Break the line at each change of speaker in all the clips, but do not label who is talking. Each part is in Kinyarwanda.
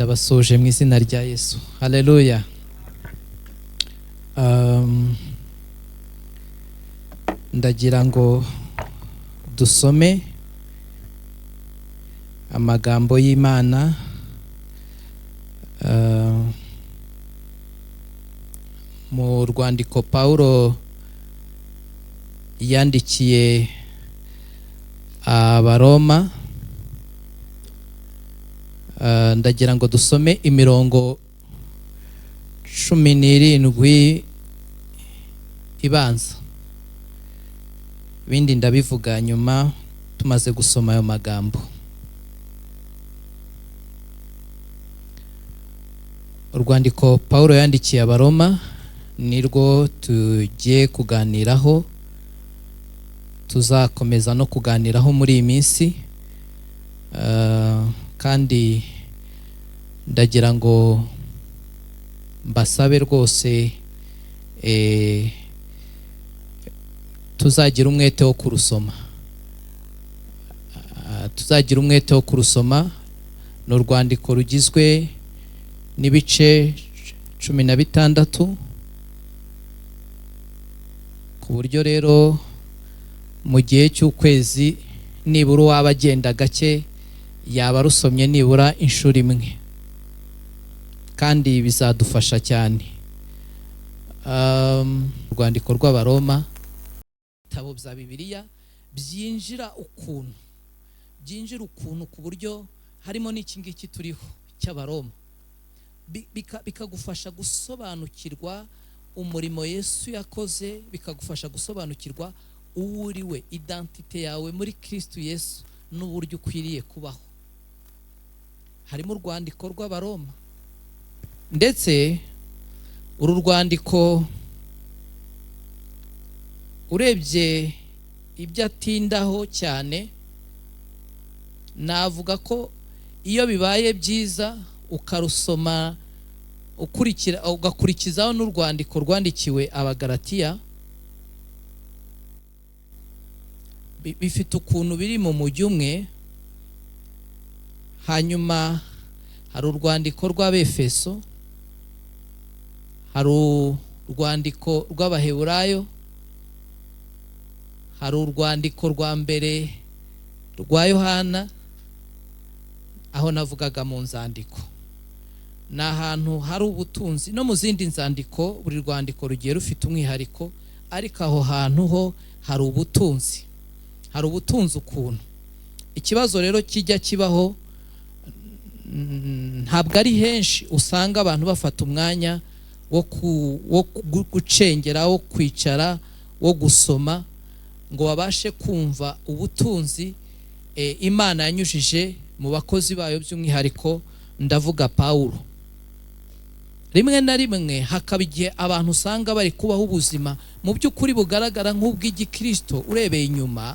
Ndabasoje mu izina rya Yesu. Haleluya. Ndagira ngo dusome amagambo y'Imana mu rwandiko Paulo yandikiye Abaroma. Ndagira ngo dusome imirongo 17 ibanza, ibindi ndabivuga nyuma tumaze gusoma ayo magambo. Urwandiko Paulo yandikiye Abaroma nirwo tugiye kuganiraho, tuzakomeza no kuganiraho muri iyi minsi, kandi ndagira ngo mbasabe rwose tuzagira umwete wo kurusoma. Tuzagira umwete wo kurusoma. Ni urwandiko rugizwe n'ibice 16, ku buryo rero mu gihe cy'ukwezi nibura waba agenda gake yaba rusomye nibura inshuro imwe, kandi bizadufasha cyane. Urwandiko rw'Abaroma, ibitabo bya Bibiliya byinjira ukuntu ku buryo harimo n'iki ngiki turiho cy'Abaroma, bikagufasha gusobanukirwa umurimo Yesu yakoze, bikagufasha gusobanukirwa uwo uri we, identite yawe muri Kristo Yesu n'uburyo ukwiriye kubaho. Harimo urwandiko rw'Abaroma, ndetse uru rwandiko urebye ibyo atindaho cyane, navuga ko iyo bibaye byiza ukarusoma ugakurikizaho n'urwandiko rwandikiwe Abagalatiya, bifite ukuntu biri mu mujyi umwe. Hanyuma hari urwandiko rw'Abefeso, hari urwandiko rw'Abaheburayo, hari urwandiko rwa mbere rwa Yohana, aho navugaga mu nzandiko. Ni ahantu hari ubutunzi, no mu zindi nzandiko buri rwandiko rugiye rufite umwihariko, ariko aho hantu ho hari ubutunzi, hari ubutunzi ukuntu. Ikibazo rero kijya kibaho, ntabwo ari henshi usanga abantu bafata umwanya wo gucengera, wo kwicara, wo gusoma ngo babashe kumva ubutunzi Imana yanyujije mu bakozi bayo, by'umwihariko ndavuga Paulo. Rimwe na rimwe hakaba igihe abantu usanga bari kubaho ubuzima mu by'ukuri bugaragara nk'ubw'igikristo urebeye inyuma,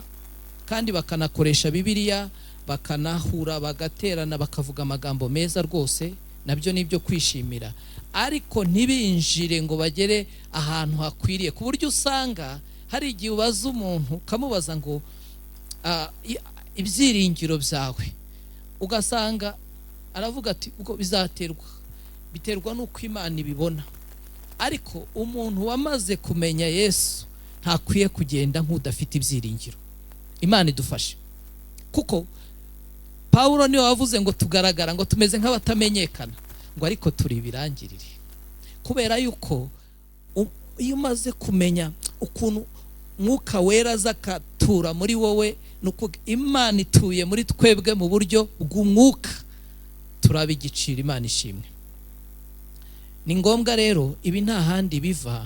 kandi bakanakoresha Bibiliya, bakanahura, bagaterana, bakavuga amagambo meza rwose, nabyo nibyo kwishimira, ariko ntibinjire ngo bagere ahantu hakwiriye, ku buryo usanga hari igihe ubaza umuntu ukamubaza ngo ibyiringiro byawe, ugasanga aravuga ati ubwo biterwa n'uko Imana ibibona. Ariko umuntu wamaze kumenya Yesu ntakwiye kugenda nk'udafite ibyiringiro. Imana idufashe, kuko Paulo niwe wavuze ngo tugaragara ngo tumeze nk'abatamenyekana, ngo ariko turi ibirangirire, kubera yuko iyo umaze kumenya ukuntu Mwuka Wera zakatura muri wowe, nuko Imana ituye muri twebwe mu buryo bw'umwuka, turaba igiciro. Imana ishimwe. Ni ngombwa rero, ibi nta handi biva,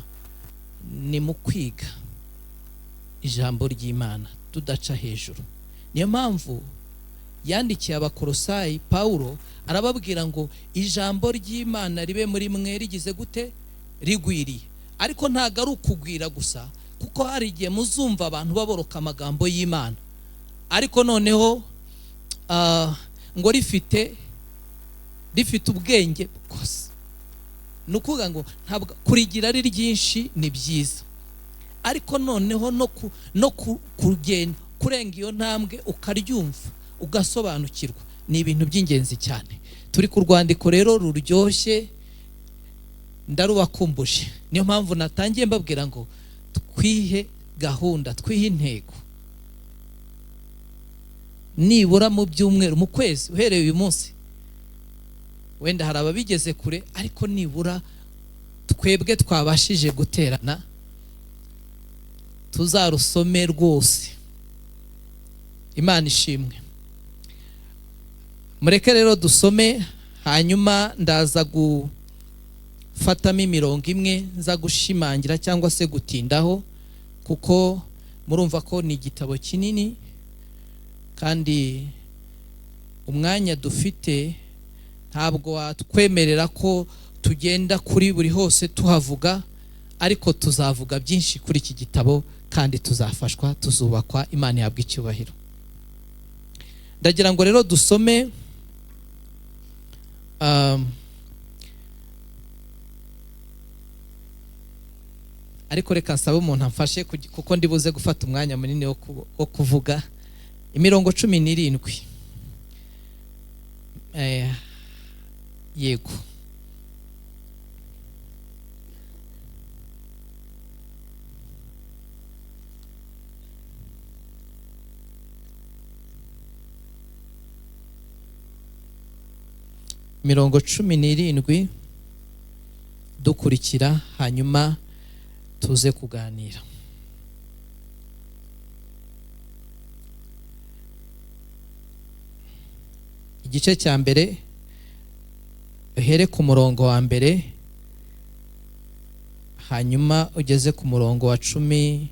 ni mu kwiga ijambo ry'Imana tudaca hejuru. Niyo mpamvu yandikiye Abakolosayi, Paulo arababwira ngo ijambo ry'Imana ribe muri mwe rigize gute? Rigwiriye. Ariko ntago ari ukugwira gusa, kuko hari igihe muzumva abantu baboroka amagambo y'Imana, ariko noneho ngo rifite ubwenge bwose. Nukuvuga ngo ntabwo kurigira ari ryinshi ni byiza, ariko noneho no kugenda kurenga iyo ntambwe ukaryumva ugasobanukirwa, ni ibintu by'ingenzi cyane. Turi ku rwandiko rero ruryoshye ndarubakumbuje, niyo mpamvu natangiye mbabwira ngo twihe gahunda, twihe intego, nibura mu byumweru, mu kwezi, uhereye uyu munsi. Wenda hari ababigeze kure, ariko nibura twebwe twabashije guterana tuzarusome rwose. Imana ishimwe. Mureke rero dusome, hanyuma ndaza gufatamo imirongo imwe nza gushimangira cyangwa se gutindaho, kuko murumva ko ni igitabo kinini kandi umwanya dufite ntabwo watwemerera ko tugenda kuri buri hose tuhavuga, ariko tuzavuga byinshi kuri iki gitabo kandi tuzafashwa, tuzubakwa. Imana ihabwe icyubahiro. Ndagira ngo rero dusome ariko reka nsabe umuntu amfashe kuko ndibuze gufata umwanya munini wo kuvuga. Imirongo 17. Yego. Mirongo 17 dukurikira, hanyuma tuze kuganira. Igice cya mbere uhere ku murongo wa mbere, hanyuma ugeze ku murongo wa 17.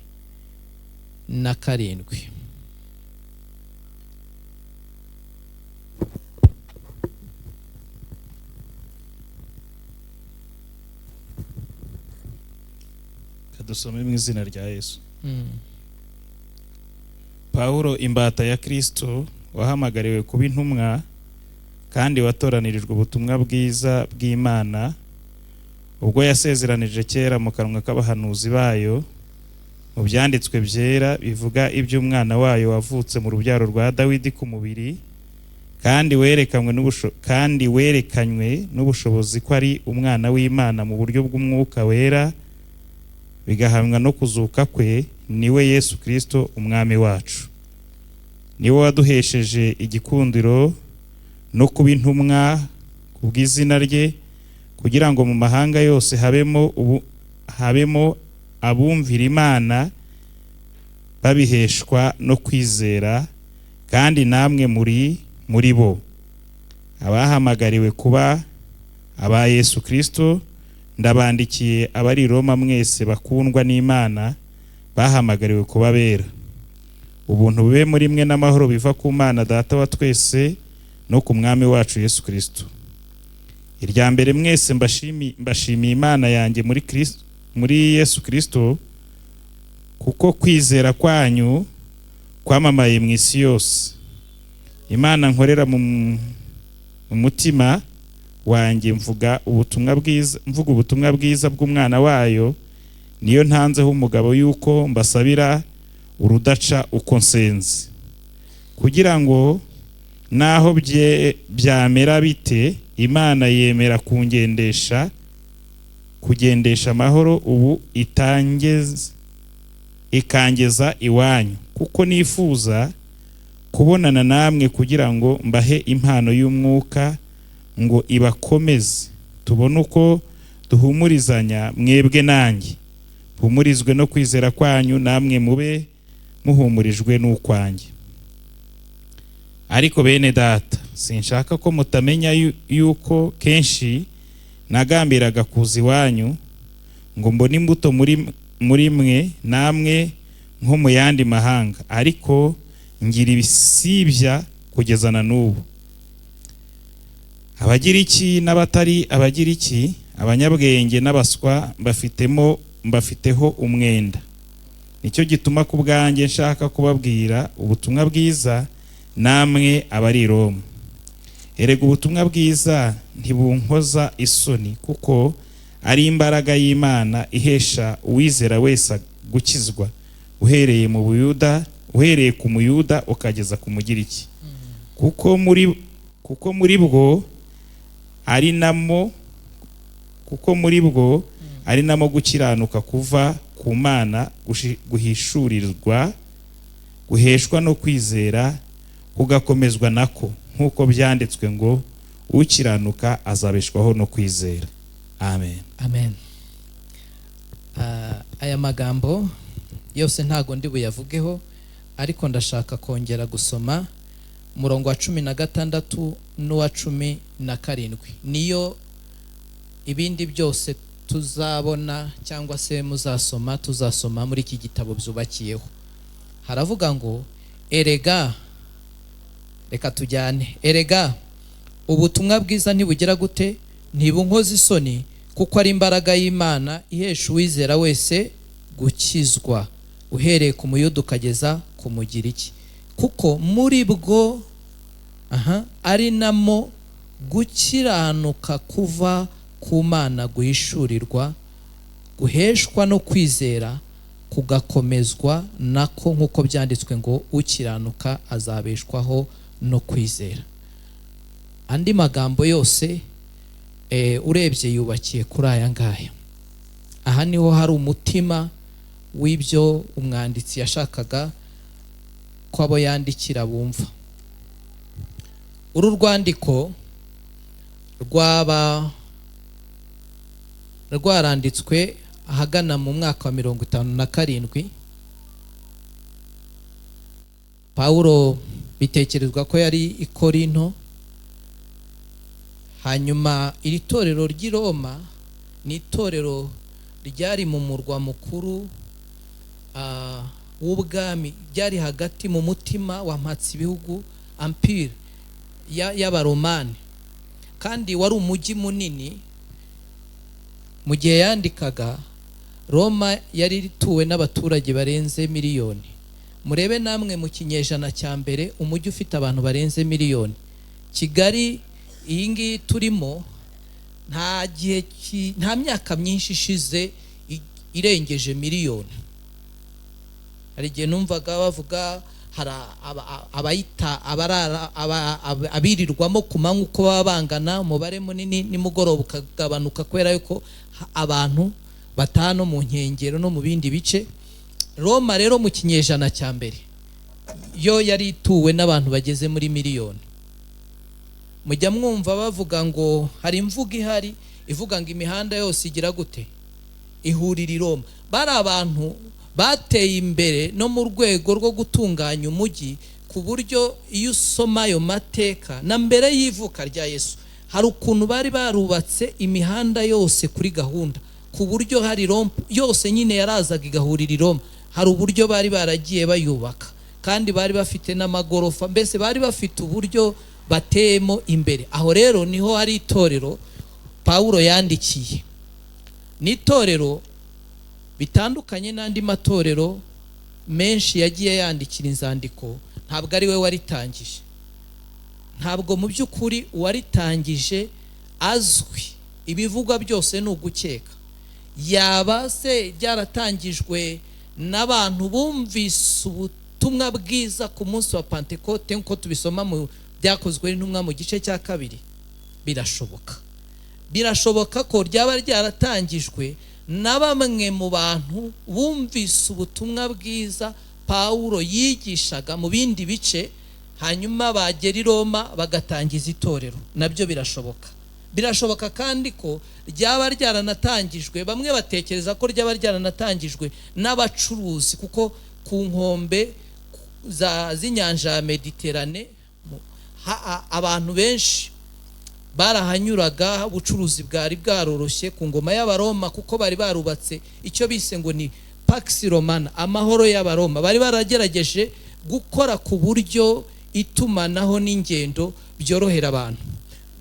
Dusome mu izina rya Yesu. Paulo, imbata ya Kristo, wahamagariwe kuba intumwa kandi watoranirijwe ubutumwa bwiza bw'Imana, ubwo yasezeranije kera mu kanwa k'abahanuzi bayo, mu byanditswe byera bivuga iby'umwana wayo wavutse mu rubyaro rwa Dawidi ku mubiri, kandi werekanywe n'ubushobozi ko ari umwana w'Imana mu buryo bw'umwuka wera, bigahamwa no kuzuka kwe, niwe Yesu Kristo umwami wacu. Niwe waduhesheje igikundiro no kuba intumwa ku bw'izina rye, kugira ngo mu mahanga yose habemo abumvira Imana babiheshwa no kwizera, kandi namwe muri bo abahamagariwe kuba aba Yesu Kristo. Ndabandikiye abari i Roma mwese bakundwa n'Imana, bahamagariwe kuba bera. Ubuntu bube muri mwe n'amahoro biva ku Mana Data wa twese no ku mwami wacu Yesu Kristo. Irya mbere mwese mbashimiye Imana yanjye muri Yesu Kristo, kuko kwizera kwanyu kwamamaye mu isi yose. Imana nkorera mu mutima wanjye mvuga ubutumwa bwiza bw'umwana wayo, niyo ntanzeho umugabo yuko mbasabira urudaca uko nsenze, kugira ngo naho byamera bite, Imana yemera kugendesha amahoro ubu ikangeza iwanyu, kuko nifuza kubonana namwe kugira ngo mbahe impano y'umwuka ngo ibakomeze, tubone uko duhumurizanya mwebwe nanjye, humurizwe no kwizera kwanyu, namwe mube muhumurijwe n'ukwanjye. Ariko bene data, sinshaka ko mutamenya yuko kenshi nagambiraga kuza iwanyu ngo mbone imbuto muri mwe, namwe nko mu yandi mahanga, ariko ngira ibisibya kugeza na n'ubu. Abagiriki n'abatari abagiriki, abanyabwenge n'abaswa mbafiteho umwenda. Nicyo gituma ku bwanjye nshaka kubabwira ubutumwa bwiza, namwe abari i Roma. Erega ubutumwa bwiza ntibunkoza isoni, kuko ari imbaraga y'Imana ihesha uwizera wese gukizwa, uhereye ku Muyuda ukageza ku Mugiriki. Kuko kuko muri bwo ari namo gukiranuka kuva ku Mana guhishurirwa, guheshwa no kwizera, kugakomezwa nako, nk'uko byanditswe ngo ukiranuka azabeshwaho no kwizera. Amen.
Amen. Aya magambo yose ntago ndi buyavugeho, ariko ndashaka kongera gusoma umurongo wa 16 n'uwa 17. Niyo ibindi byose tuzabona cyangwa se tuzasoma muri iki gitabo byubakiyeho. Haravuga ngo erega, reka tujyane, erega ubutumwa bwiza ntibugira gute, ntibunkoza isoni, kuko ari imbaraga y'Imana ihesha uwizera wese gukizwa, uhereye ku Muyuda ukageza ku Mugiriki, kuko muri bwo ari namo gukiranuka kuva ku Mana guhishurirwa, guheshwa no kwizera, kugakomezwa nako, nk'uko byanditswe ngo ukiranuka azabeshwaho no kwizera. Andi magambo yose urebye yubakiye kuri aya ngaya. Aha niho hari umutima w'ibyo umwanditsi yashakaga ko abo yandikira bumva. Uru rwandiko rwaranditswe ahagana mu mwaka wa 57. Pawulo bitekerezwa ko yari i Korinto. Hanyuma iri torero ry'i Roma ni itorero ryari mu murwa mukuru w'ubwami, ryari hagati mu mutima wa mpatsi ibihugu empire y'abaromani, kandi wari umujyi munini. Mu gihe yandikaga, Roma yari ituwe n'abaturage barenze miliyoni. Murebe namwe mu kinyejana cya mbere umujyi ufite abantu barenze miliyoni. Kigali iyi ngiyi turimo nta myaka myinshi ishize irengeje miliyoni. Hari igihe numvaga bavuga hari abirirwamo ku manywa uko baba bangana, umubare munini nimugoroba ukagabanuka kubera yuko abantu batano mu nkengero no mu bindi bice. Roma rero mu kinyejana cya mbere yo yari ituwe n'abantu bageze muri miliyoni. Mujya mwumva bavuga ngo hari imvugo ihari ivuga ngo imihanda yose igira gute, ihurira i Roma. Bari abantu bateye imbere no mu rwego rwo gutunganya umujyi, ku buryo iyo usoma ayo mateka na mbere y'ivuka rya Yesu, hari ukuntu bari barubatse imihanda yose kuri gahunda, ku buryo hari Roma yose nyine yarazaga igahurira i Roma. Hari uburyo bari baragiye bayubaka, kandi bari bafite n'amagorofa, mbese bari bafite uburyo bateyemo imbere. Aho rero niho hari itorero Pawulo yandikiye. Ni itorero bitandukanye n'andi matorero menshi yagiye yandikira inzandiko. Ntabwo ari we waritangije, ntabwo mu by'ukuri uwaritangije azwi. Ibivugwa byose ni ugukeka. Yaba se byaratangijwe n'abantu bumvise ubutumwa bwiza ku munsi wa Pentekote nk'uko tubisoma mu byakozwe n'intumwa mu gice cya 2? Birashoboka ko ryaba ryaratangijwe na bamwe mu bantu bumvise ubutumwa bwiza Pawulo yigishaga mu bindi bice, hanyuma bagera i Roma bagatangiza itorero. Nabyo birashoboka. Birashoboka kandi ko ryaba ryaranatangijwe, bamwe batekereza ko ryaba ryaranatangijwe n'abacuruzi, kuko ku nkombe z'inyanja ya Mediterane abantu benshi barahanyuraga. Ubucuruzi bwari bwaroroshye ku ngoma y'Abaroma, kuko bari barubatse icyo bise ngo ni Pax Romana, amahoro y'Abaroma. Bari baragerageje gukora ku buryo itumanaho n'ingendo byorohera abantu.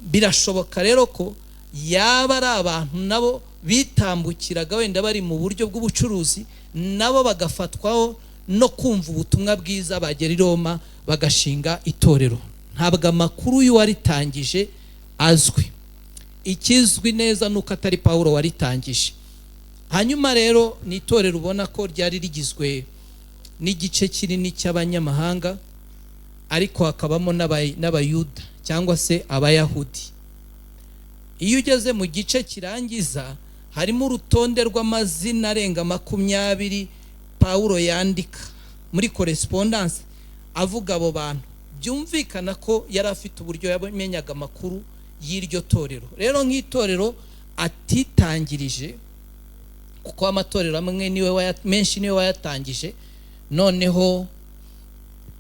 Birashoboka rero ko yaba ari abantu nabo bitambukiraga wenda bari mu buryo bw'ubucuruzi, nabo bagafatwaho no kumva ubutumwa bwiza, bagera i Roma bagashinga itorero. Ntabwo amakuru y'uwaritangije azwi. Ikizwi neza nuko atari Pawulo waritangije. Hanyuma rero ni itorero ubona ko ryari rigizwe n'igice kinini cy'abanyamahanga, ariko hakabamo n'abayuda cyangwa se abayahudi. Iyo ugeze mu gice kirangiza harimo urutonde rw'amazina arenga 20 Pawulo yandika muri correspondence avuga abo bantu. Byumvikana ko yari afite uburyo yamenyaga amakuru y'iryo torero. Rero nk'itorero atitangirije, kuko amatorero amwe menshi niwe wayatangije, noneho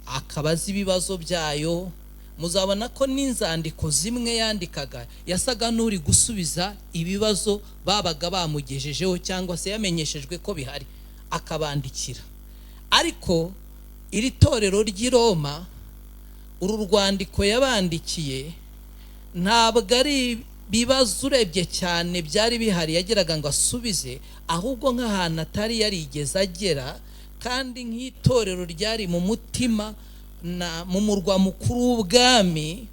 akabaza ibibazo byayo. Muzabona ko n'inzandiko zimwe yandikaga yasaga n'uri gusubiza ibibazo babaga bamugejejeho cyangwa se yamenyeshejwe ko bihari akabandikira. Ariko iri torero ry'i Roma, uru rwandiko yabandikiye ntabwo ari bibazo urebye cyane byari bihari yageraga ngo asubize, ahubwo nk'ahantu atari yarigeze agera, kandi nk'itorero ryari mu mutima mu murwa mukuru w'ubwami,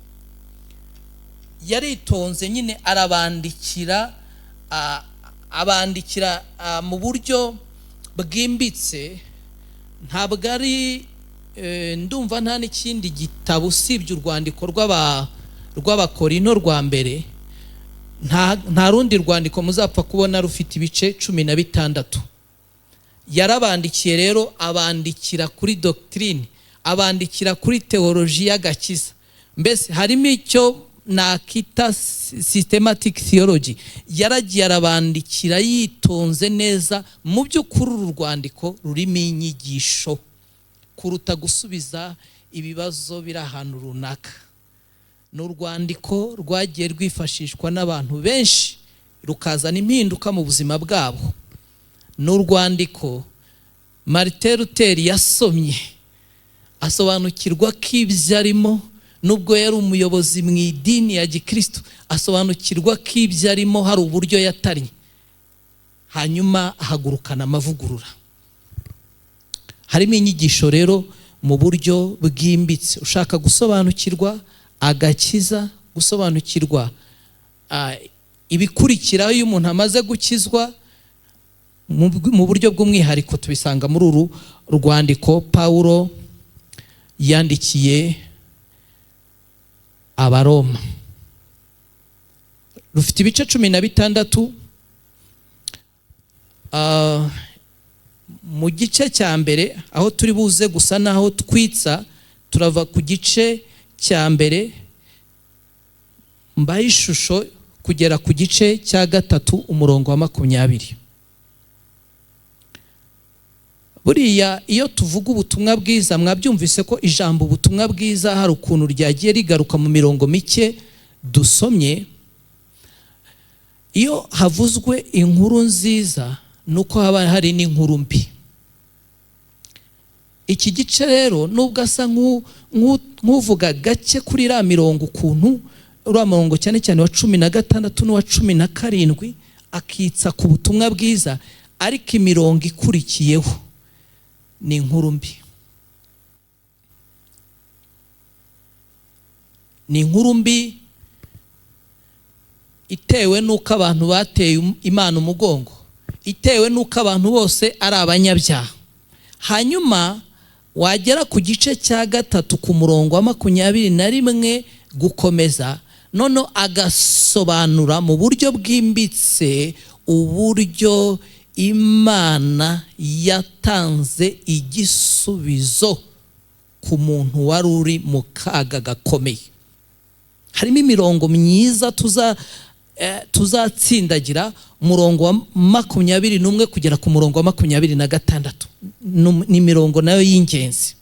yaritonze nyine arabandikira, abandikira mu buryo bwimbitse. Ntabwo ari ndumva nta n'ikindi gitabo usibye urwandiko rw'abakorinto rwa mbere, nta rundi rwandiko muzapfa kubona rufite ibice 16. Yarabandikiye rero, abandikira kuri doctrine, abandikira kuri theology y'agakiza. Mbese harimo icyo nakita systematic theology. Yaragiye arabandikira yitonze neza. Mu by'ukuri uru rwandiko rurimo inyigisho kuruta gusubiza ibibazo biri ahantu runaka. Ni urwandiko rwagiye rwifashishwa n'abantu benshi rukazana impinduka mu buzima bwabo. Ni urwandiko Martin Luther yasomye asobanukirwa ko ibyo arimo, nubwo yari umuyobozi mu idini ya Gikristo, asobanukirwa ko ibyo arimo hari uburyo yatariye, hanyuma ahagurukana amavugurura. Harimo inyigisho rero mu buryo bwimbitse. Ushaka gusobanukirwa agakiza, gusobanukirwa ibikurikiraho iyo umuntu amaze gukizwa mu buryo bw'umwihariko, tubisanga muri uru rwandiko Pawulo yandikiye Abaroma. Rufite ibice 16. Mu gice cya mbere aho turi buze gusa naho twitsa, turava ku gice cya mbere mbaye ishusho kugera ku gice cya 3 umurongo wa 20. Buriya iyo tuvuga ubutumwa bwiza, mwabyumvise ko ijambo ubutumwa bwiza hari ukuntu ryagiye rigaruka mu mirongo mike dusomye. Iyo havuzwe inkuru nziza nuko haba hari n'inkuru mbi. Iki gice rero nubwo asa nk'uvuga gake kuri ra mirongo, ukuntu uriya murongo cyane cyane wa 16 n'uwa 17 akitsa ku butumwa bwiza, ariko imirongo ikurikiyeho ni inkuru mbi. Ni inkuru mbi itewe n'uko abantu bateye Imana umugongo, itewe n'uko abantu bose ari abanyabyaha. Hanyuma wagera ku gice cya 3 ku murongo wa 21 gukomeza, none agasobanura mu buryo bwimbitse uburyo Imana yatanze igisubizo ku muntu wari uri mu kaga gakomeye. Harimo imirongo myiza tuzatsindagira, umurongo wa 21 kugera ku murongo wa 26. Ni imirongo nayo y'ingenzi.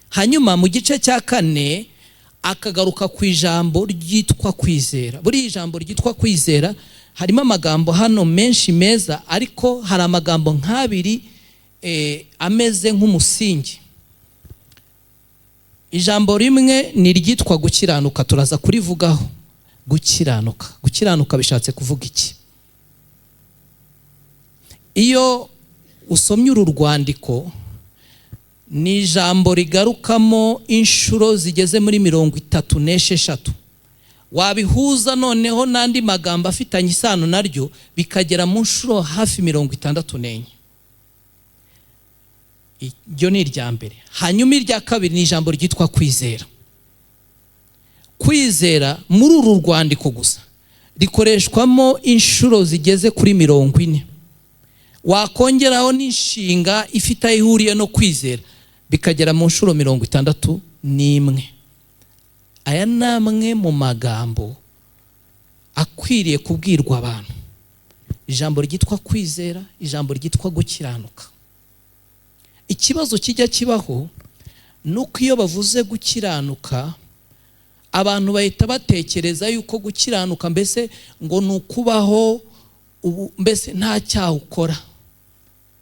Hanyuma mu gice cya 4 akagaruka ku ijambo ryitwa kwizera. Buri ijambo ryitwa kwizera harimo amagambo hano menshi meza, ariko hari amagambo nk'abiri ameze nk'umusingi. Ijambo rimwe ni ryitwa gukiranuka, turaza kurivugaho. Gukiranuka bishatse kuvuga iki? Iyo usomye uru rwandiko, ni ijambo rigarukamo inshuro zigeze muri 36. Wabihuza noneho n'andi magambo afitanye isano naryo bikagera mu nshuro hafi 64. Iryo ni irya mbere. Hanyuma irya kabiri ni ijambo ryitwa kwizera. kwizera muri uru rwandiko gusa rikoreshwamo inshuro zigeze kuri 40. Wakongeraho n'inshinga ifite aho ihuriye no kwizera bikagera mu nshuro 61. Aya namwe mu magambo akwiriye kubwirwa abantu. Ijambo ryitwa kwizera, ijambo ryitwa gukiranuka. Ikibazo kijya kibaho nuko iyo bavuze gukiranuka abantu bahita batekereza yuko gukiranuka mbese ngo nukubaho mbese nta cyaha ukora,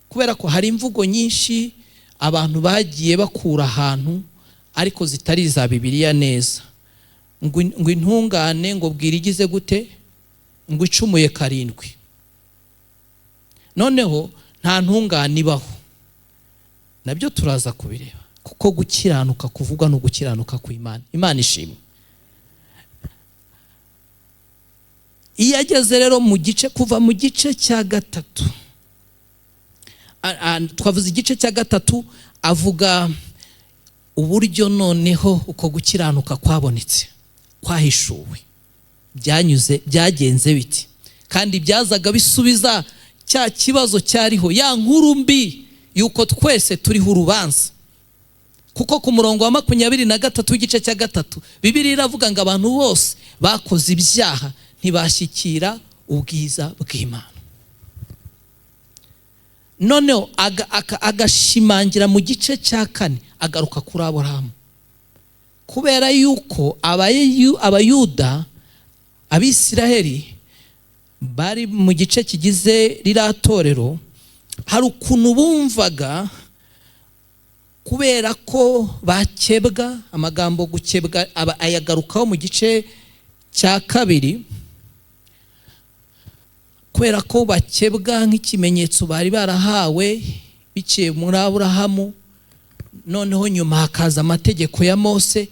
kubera ko hari imvugo nyinshi abantu bagiye bakura ahantu ariko zitari za Bibiliya neza. Ngo intungane ngo bwira igize gute, ngo icumuye 7. Noneho nta ntungane ibaho. Nabyo turaza kubireba kuko gukiranuka kuvuga no gukiranuka ku Imana. Imana ishimwe. Iyo ageze rero mu gice kuva mu gice cya 3, twavuze igice cya 3 avuga uburyo noneho uko gukiranuka kwabonetse, kwahishuwe, byagenze biti, kandi byazaga bisubiza cya kibazo cyariho, ya nkuru mbi yuko twese turiho urubanza. Kuko ku murongo wa 23 w'igice cya 3 Bibiliya iravuga ngo abantu bose bakoze ibyaha ntibashyikira ubwiza bw'Imana. Noneho agashimangira mu gice cya 4 agaruka kuri Aburahamu, kubera yuko abayuda abisiraheli bari mu gice kigize riratorero, hari ukuntu bumvaga kubera ko bakebwa. Amagambo gukebwa ayagarukaho mu gice cya 2, kubera ko bakebwa nk'ikimenyetso bari barahawe biciye muri Aburahamu. Noneho nyuma hakaza amategeko ya Mose,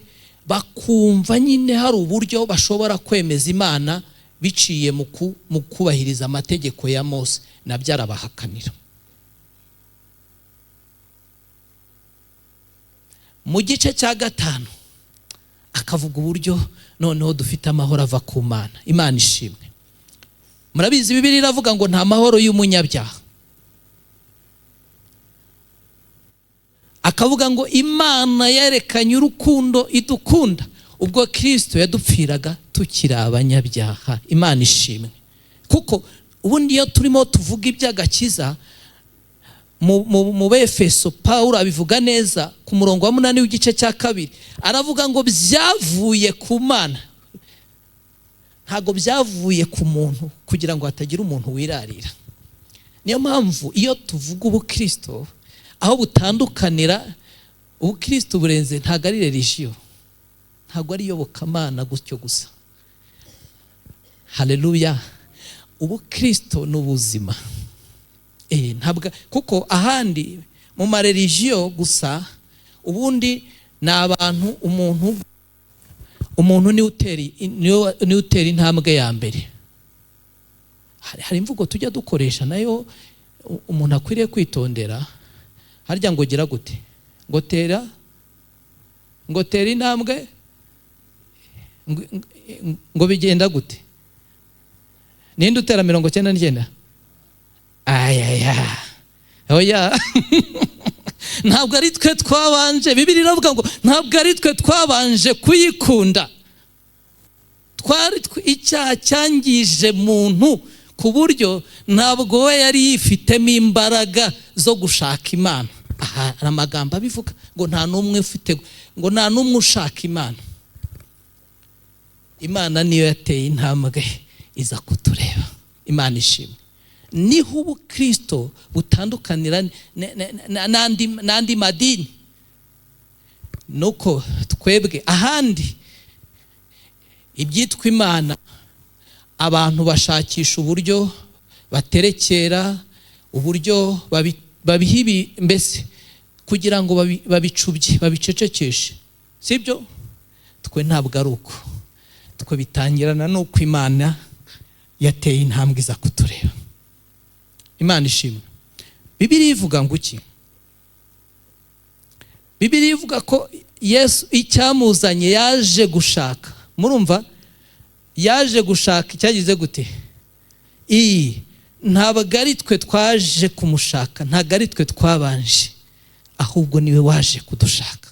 bakumva nyine hari uburyo bashobora kwemeza Imana biciye mu kubahiriza amategeko ya Mose, nabyo arabahakanira. Mu gice cya 5 akavuga uburyo noneho dufite amahoro ava ku Mana. Imana ishimwe. Murabizi Bibiliya iravuga ngo nta mahoro y'umunyabyaha. Akavuga ngo Imana yerekanye urukundo idukunda ubwo Kristo yadupfiraga tukiri abanyabyaha. Imana ishimwe. Kuko ubundi iyo turimo tuvuga iby'agakiza mu Befeso Pawulo abivuga neza ku murongo wa 8 w'igice cya 2, aravuga ngo byavuye ku Mana, ntago byavuye ku muntu, kugira ngo hatagira umuntu wirarira. Niyo mpamvu iyo tuvuga ubukristo aho butandukanira, ubukristo burenze ntago ari religion, ntago ari yobokamana gutyo gusa. Haleluya. Ubukristo n'ubuzima. Ntabwo kuko ahandi mu mareligion gusa ubundi n'abantu umuntu ni utera intambwe ya mbere. Hari imvugo tujya dukoresha nayo umuntu akwiriye kwitondera. Harya ngo gira gute, ngo tera intambwe, ngo bigenda gute, ninde utera 99? Oya. Ntabwo ari twe twabanje. Bibiliya iravuga ngo ntabwo ari twe twabanje kuyikunda. Icyaha cyangije muntu ku buryo ntabwo we yari yifitemo imbaraga zo gushaka Imana. Aha amagambo abivuga ngo nta n'umwe ufite, ngo nta n'umwe ushaka Imana. Imana niyo yateye intambwe iza kutureba. Imana ishimwe. Niho ubukristo butandukanira n'andi madini. Nuko twebwe ahandi ibyitwa Imana abantu bashakisha uburyo baterekera, uburyo babihibi mbese kugira ngo babicubye, babicecekeshe. Sibyo? Twe ntabwo ari uko. Twe bitangirana nuko Imana yateye intambwe iza kutureba. Imana ishimwe. Bibiliya ivuga ngo iki? Bibiliya ivuga ko Yesu icyamuzanye yaje gushaka murumva yaje gushaka icyagize gute ntabwo ari twe twaje kumushaka, ntabwo ari twe twabanje, ahubwo niwe waje kudushaka.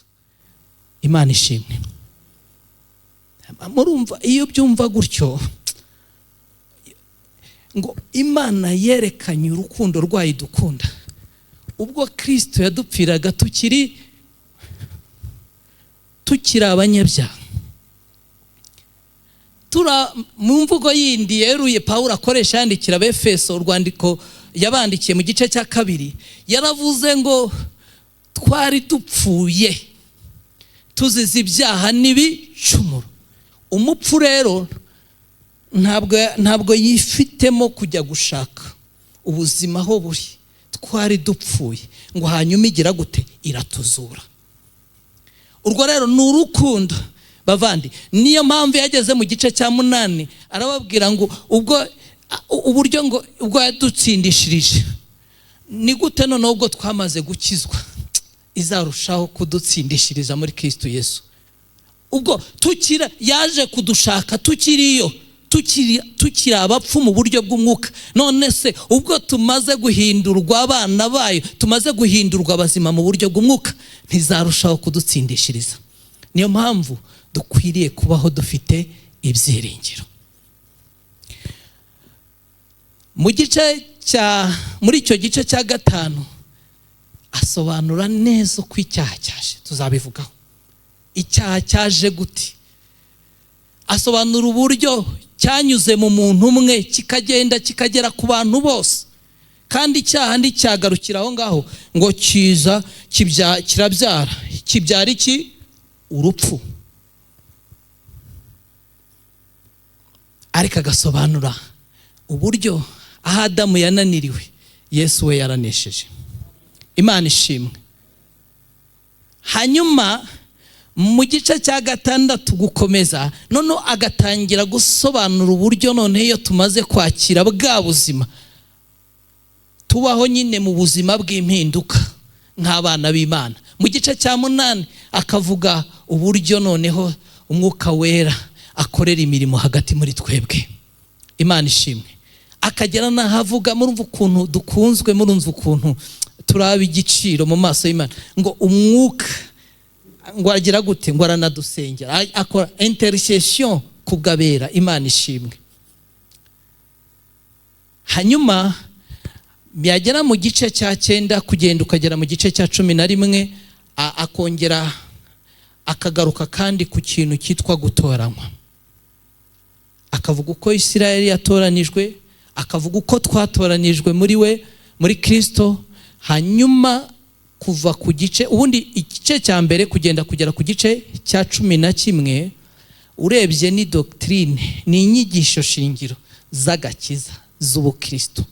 Imana ishimwe. Murumva iyo byumva gutyo ngo Imana yerekanye urukundo rwayo dukunda ubwo Kristo yadupfiraga tukiri abanyabyaha. Mu mvugo yindi yeruye Pawulo akoresha yandikira Abefeso, urwandiko yabandikiye mu gice cya 2, yaravuze ngo twari dupfuye tuzize ibyaha n'ibicumuro. Umupfu rero ntabwo yifitemo kujya gushaka ubuzima aho buri. Twari dupfuye ngo hanyuma igira gute? Iratuzura. Urwo rero ni urukundo bavandi. Niyo mpamvu yageze mu gice cya 8 arababwira ngo uburyo ngo ubwo yadutsindishirije ni gute none ubwo twamaze gukizwa izarushaho kudutsindishiriza muri Kristo Yesu. Ubwo yaje kudushaka tukiriyo, tukiri abapfu mu buryo bw'umwuka. None se ubwo tumaze guhindurwa abana bayo, tumaze guhindurwa abazima mu buryo bw'umwuka, ntizarushaho kudutsindishiriza. Niyo mpamvu dukwiriye kubaho dufite ibyiringiro. Muri icyo gice cya 5 asobanura neza uko icyaha cyaje. Tuzabivugaho icyaha cyaje gute. Asobanura uburyo cyanyuze mu muntu umwe kikagenda kikagera ku bantu bose, kandi icyaha nticyagarukira aho ngaho ngo kibyara iki? Urupfu. Ariko agasobanura uburyo aho Adamu yananiriwe Yesu we yaranesheje. Imana ishimwe. Hanyuma mu gice cya 6 gukomeza none agatangira gusobanura uburyo none iyo tumaze kwakira bwa buzima tubaho nyine mu buzima bw'impinduka nk'abana b'Imana. Mu gice cya 8 akavuga uburyo noneho umwuka wera akorera imirimo hagati muri twebwe. Imana ishimwe. Akagera nahavuga murumva ukuntu dukunzwe, murumva ukuntu turaba igiciro mu maso y'Imana, ngo umwuka ngo agira gute? Ngo aranadusengera, akora intercession kubwabera. Imana ishimwe. Hanyuma byagera mu gice cya 9 kugenda ukagera mu gice cya 11 akongera akagaruka kandi ku kintu cyitwa gutoranywa. Akavuga uko Isirayeli yatoranijwe, akavuga uko twatoranijwe muri we, muri Kristo. Hanyuma kuva ku gice ubundi igice cya mbere kugenda kugera ku gice cya 11 urebye ni doctrine, ni inyigisho shingiro z'agakiza z'ubukristo.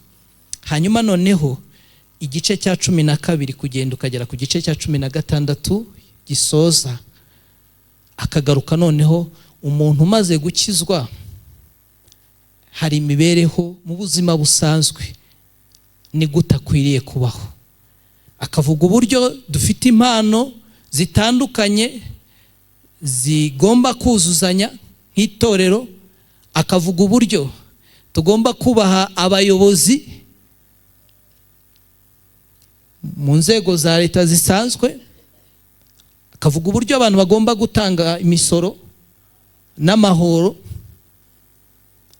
Hanyuma noneho igice cya 12 kugenda ukagera ku gice cya 16 gisoza akagaruka noneho umuntu umaze gukizwa hari imibereho mu buzima busanzwe ni gutakwiriye kubaho. Akavuga uburyo dufite impano zitandukanye zigomba kuzuzanya nk'itorero. Akavuga uburyo tugomba kubaha abayobozi mu nzego za leta zisanzwe. Akavuga uburyo abantu bagomba gutanga imisoro n'amahoro.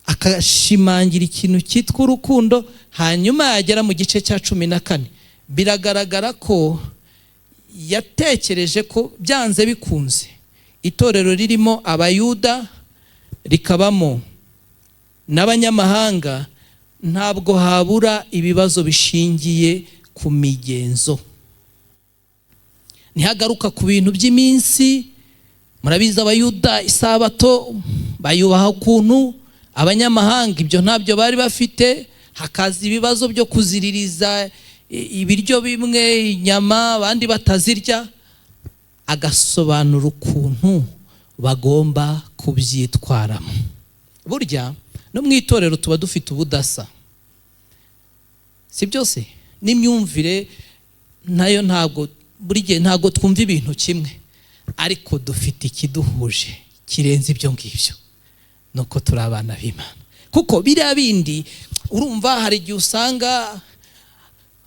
Akashimangira ikintu cyitwa urukundo. Hanyuma yagera mu gice cya 14 biragaragara ko yatekereje ko byanze bikunze itorero ririmo abayuda rikabamo n'abanyamahanga ntabwo habura ibibazo bishingiye ku migenzo. Ntihagaruka ku bintu by'iminsi. Murabizi abayuda isabato bayubaha ukuntu, abanyamahanga ibyo ntabyo bari bafite. Hakaza ibibazo byo kuziririza ibiryo bimwe, inyama abandi batazirya. Agasobanura ukuntu bagomba kubyitwaramo. Burya no mu itorero tuba dufite ubudasa, si byose n'imyumvire nayo ntabwo buri gihe ntabwo twumva ibintu kimwe, ariko dufite ikiduhuje kirenze ibyo ngibyo, nuko turi abana b'Imana. Kuko biriya bindi urumva hari igihe usanga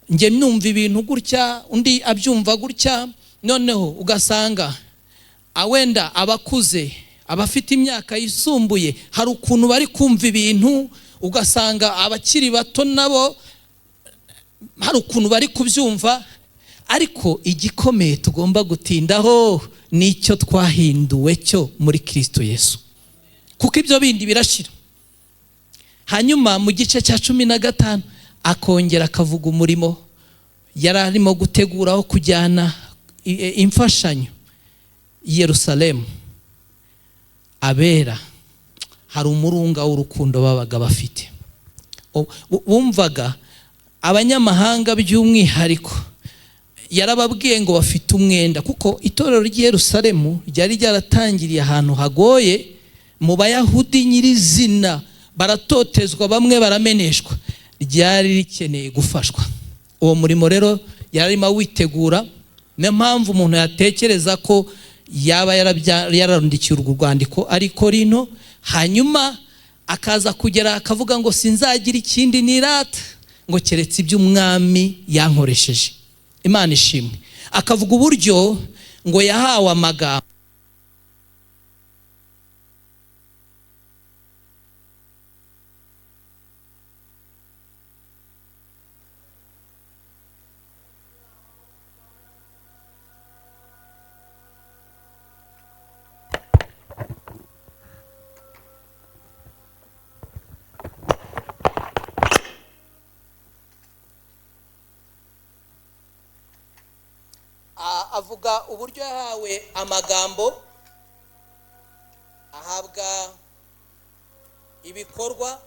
njye numva ibintu gutya, undi abyumva gutya, noneho ugasanga awenda abakuze, abafite imyaka yisumbuye, hari ukuntu bari kumva ibintu, ugasanga abakiri bato nabo hari ukuntu bari kubyumva. Ariko igikomeye tugomba gutindaho nicyo twahinduwe cyo muri Kristo Yesu, kuko ibyo bindi birashira. Hanyuma mu gice cya 15 akongera akavuga umurimo yari arimo guteguraho kujyana imfashanyo i Yerusalemu. Abera hari umurunga w'urukundo babaga bafite, bumvaga abanyamahanga by'umwihariko. Yarababwiye ngo bafite umwenda, kuko itorero ry'i Yerusalemu ryari ryaratangiriye ahantu hagoye mu Bayahudi nyirizina, baratotezwa, bamwe barameneshwa, ryari rikeneye gufashwa. Uwo murimo rero yararimo witegura. Niyo mpamvu umuntu yatekereza ko yaba yararundikiye urwo rwandiko ari Korinto, hanyuma akaza kugera akavuga ngo sinzagira ikindi nirata ngo keretse iby'umwami yankoresheje. Imana ishimwe. Akavuga uburyo ngo yahawe amagambo avuga uburyo yahawe amagambo, ahabwa ibikorwa,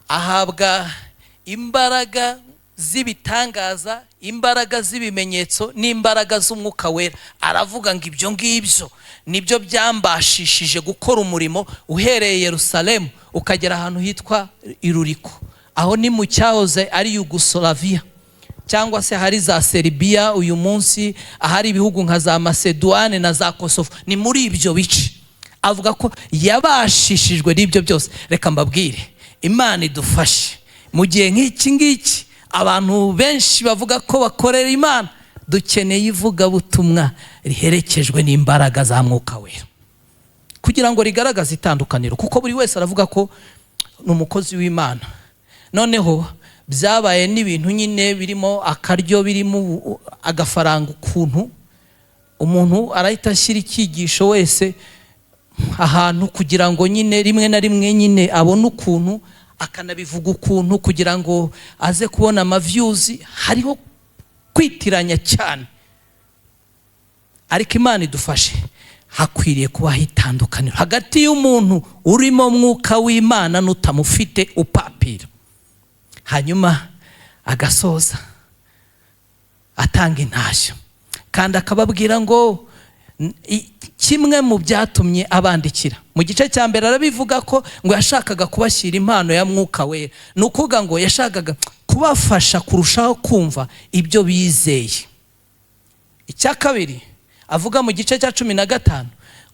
ahabwa imbaraga z'ibitangaza, imbaraga z'ibimenyetso n'imbaraga z'umwuka wera. Aravuga ngo ibyo ngibyo nibyo byambashishije gukora umurimo uhereye Yerusalemu ukagera ahantu hitwa Iluriko. Aho ni mu cyahoze ari Yugoslavia cyangwa se hari za Serbia uyu munsi, ahari ibihugu nka za Macedoine na za Kosovo, ni muri ibyo bice. Avuga ko yabashishijwe n'ibyo byose. Reka mbabwire, Imana idufashe mu gihe nk'iki ngiki abantu benshi bavuga ko bakorera Imana. Dukeneye ivugabutumwa riherekejwe n'imbaraga za mwuka wera kugira ngo rigaragaze itandukaniro, kuko buri wese aravuga ko ni umukozi w'Imana. Noneho byabaye n'ibintu nyine birimo akaryo, birimo agafaranga, ukuntu umuntu arahita ashyira icyigisho wese ahantu kugira ngo nyine rimwe na rimwe nyine abone ukuntu akanabivuga ukuntu kugira ngo aze kubona amavyuzi. Hariho kwitiranya cyane, ariko Imana idufashe. Hakwiriye kuba hitandukaniro hagati y'umuntu urimo mwuka w'Imana n'utamufite upapira. Hanyuma agasoza atanga intashyo, kandi akababwira ngo kimwe mu byatumye abandikira. Mu gice cya mbere arabivuga ko ngo yashakaga kubashyira impano ya mwuka wera, nukuvuga ngo yashakaga kubafasha kurushaho kumva ibyo bizeye. Icya kabiri avuga mu gice cya 15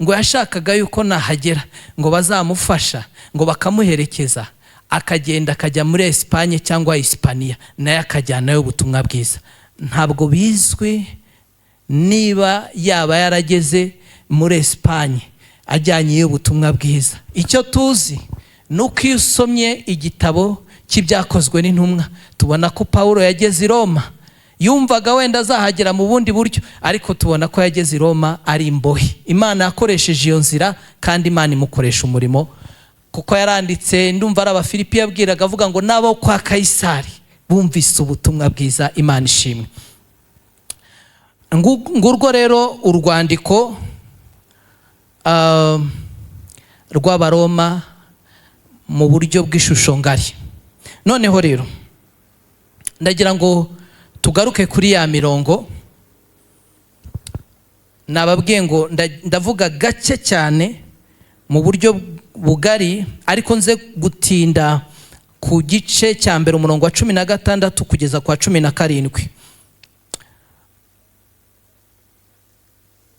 ngo yashakaga yuko nahagera ngo bazamufasha, ngo bakamuherekeza akagenda akajya muri Espagne cyangwa Hispania, naye akajyanayo ubutumwa bwiza. Ntabwo bizwi niba yaba yarageze muri Espagne ajyanye ubutumwa bwiza. Icyo tuzi nuko iyo usomye igitabo cy'ibyakozwe n'intumwa tubona ko Paulo yageze i Roma. Yumvaga wenda azahagera mu bundi buryo, ariko tubona ko yageze i Roma ari imbohe. Imana yakoresheje iyo nzira, kandi Imana imukoresha umurimo, kuko yaranditse, ndumva ari Abafilipi yabwiraga avuga ngo nabo kwa Kaisari bumvise ubutumwa bwiza. Imana ishimwe. Ngurwo rero urwandiko rw'Abaroma mu buryo bw'ishusho ngari. Noneho rero ndagira ngo tugaruke kuri ya mirongo nababwiye ngo ndavuga gake cyane mu buryo bugari, ariko nze gutinda ku gice cya mbere umurongo wa 16 kugeza kwa 17.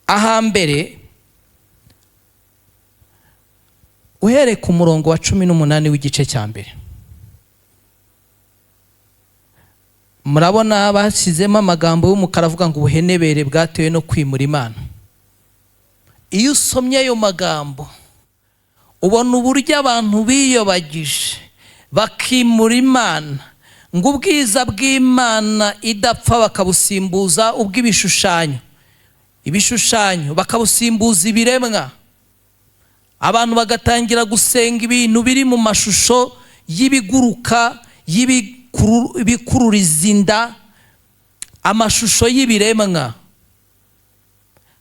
ahambere uhereye ku murongo wa 18 w'igice cya mbere, murabona bashyizemo amagambo y'umukara avuga ngo ubuhenebere bwatewe no kwimura Imana. Iyo usomye ayo magambo ubona uburyo abantu biyobagije bakimura Imana, ngo ubwiza bw'Imana idapfa bakabusimbuza ubw'ibishushanyo, ibishushanyo bakabusimbuza ibiremwa. Abantu bagatangira gusenga ibintu biri mu mashusho y'ibiguruka, ibikururiza inda, amashusho y'ibiremwa.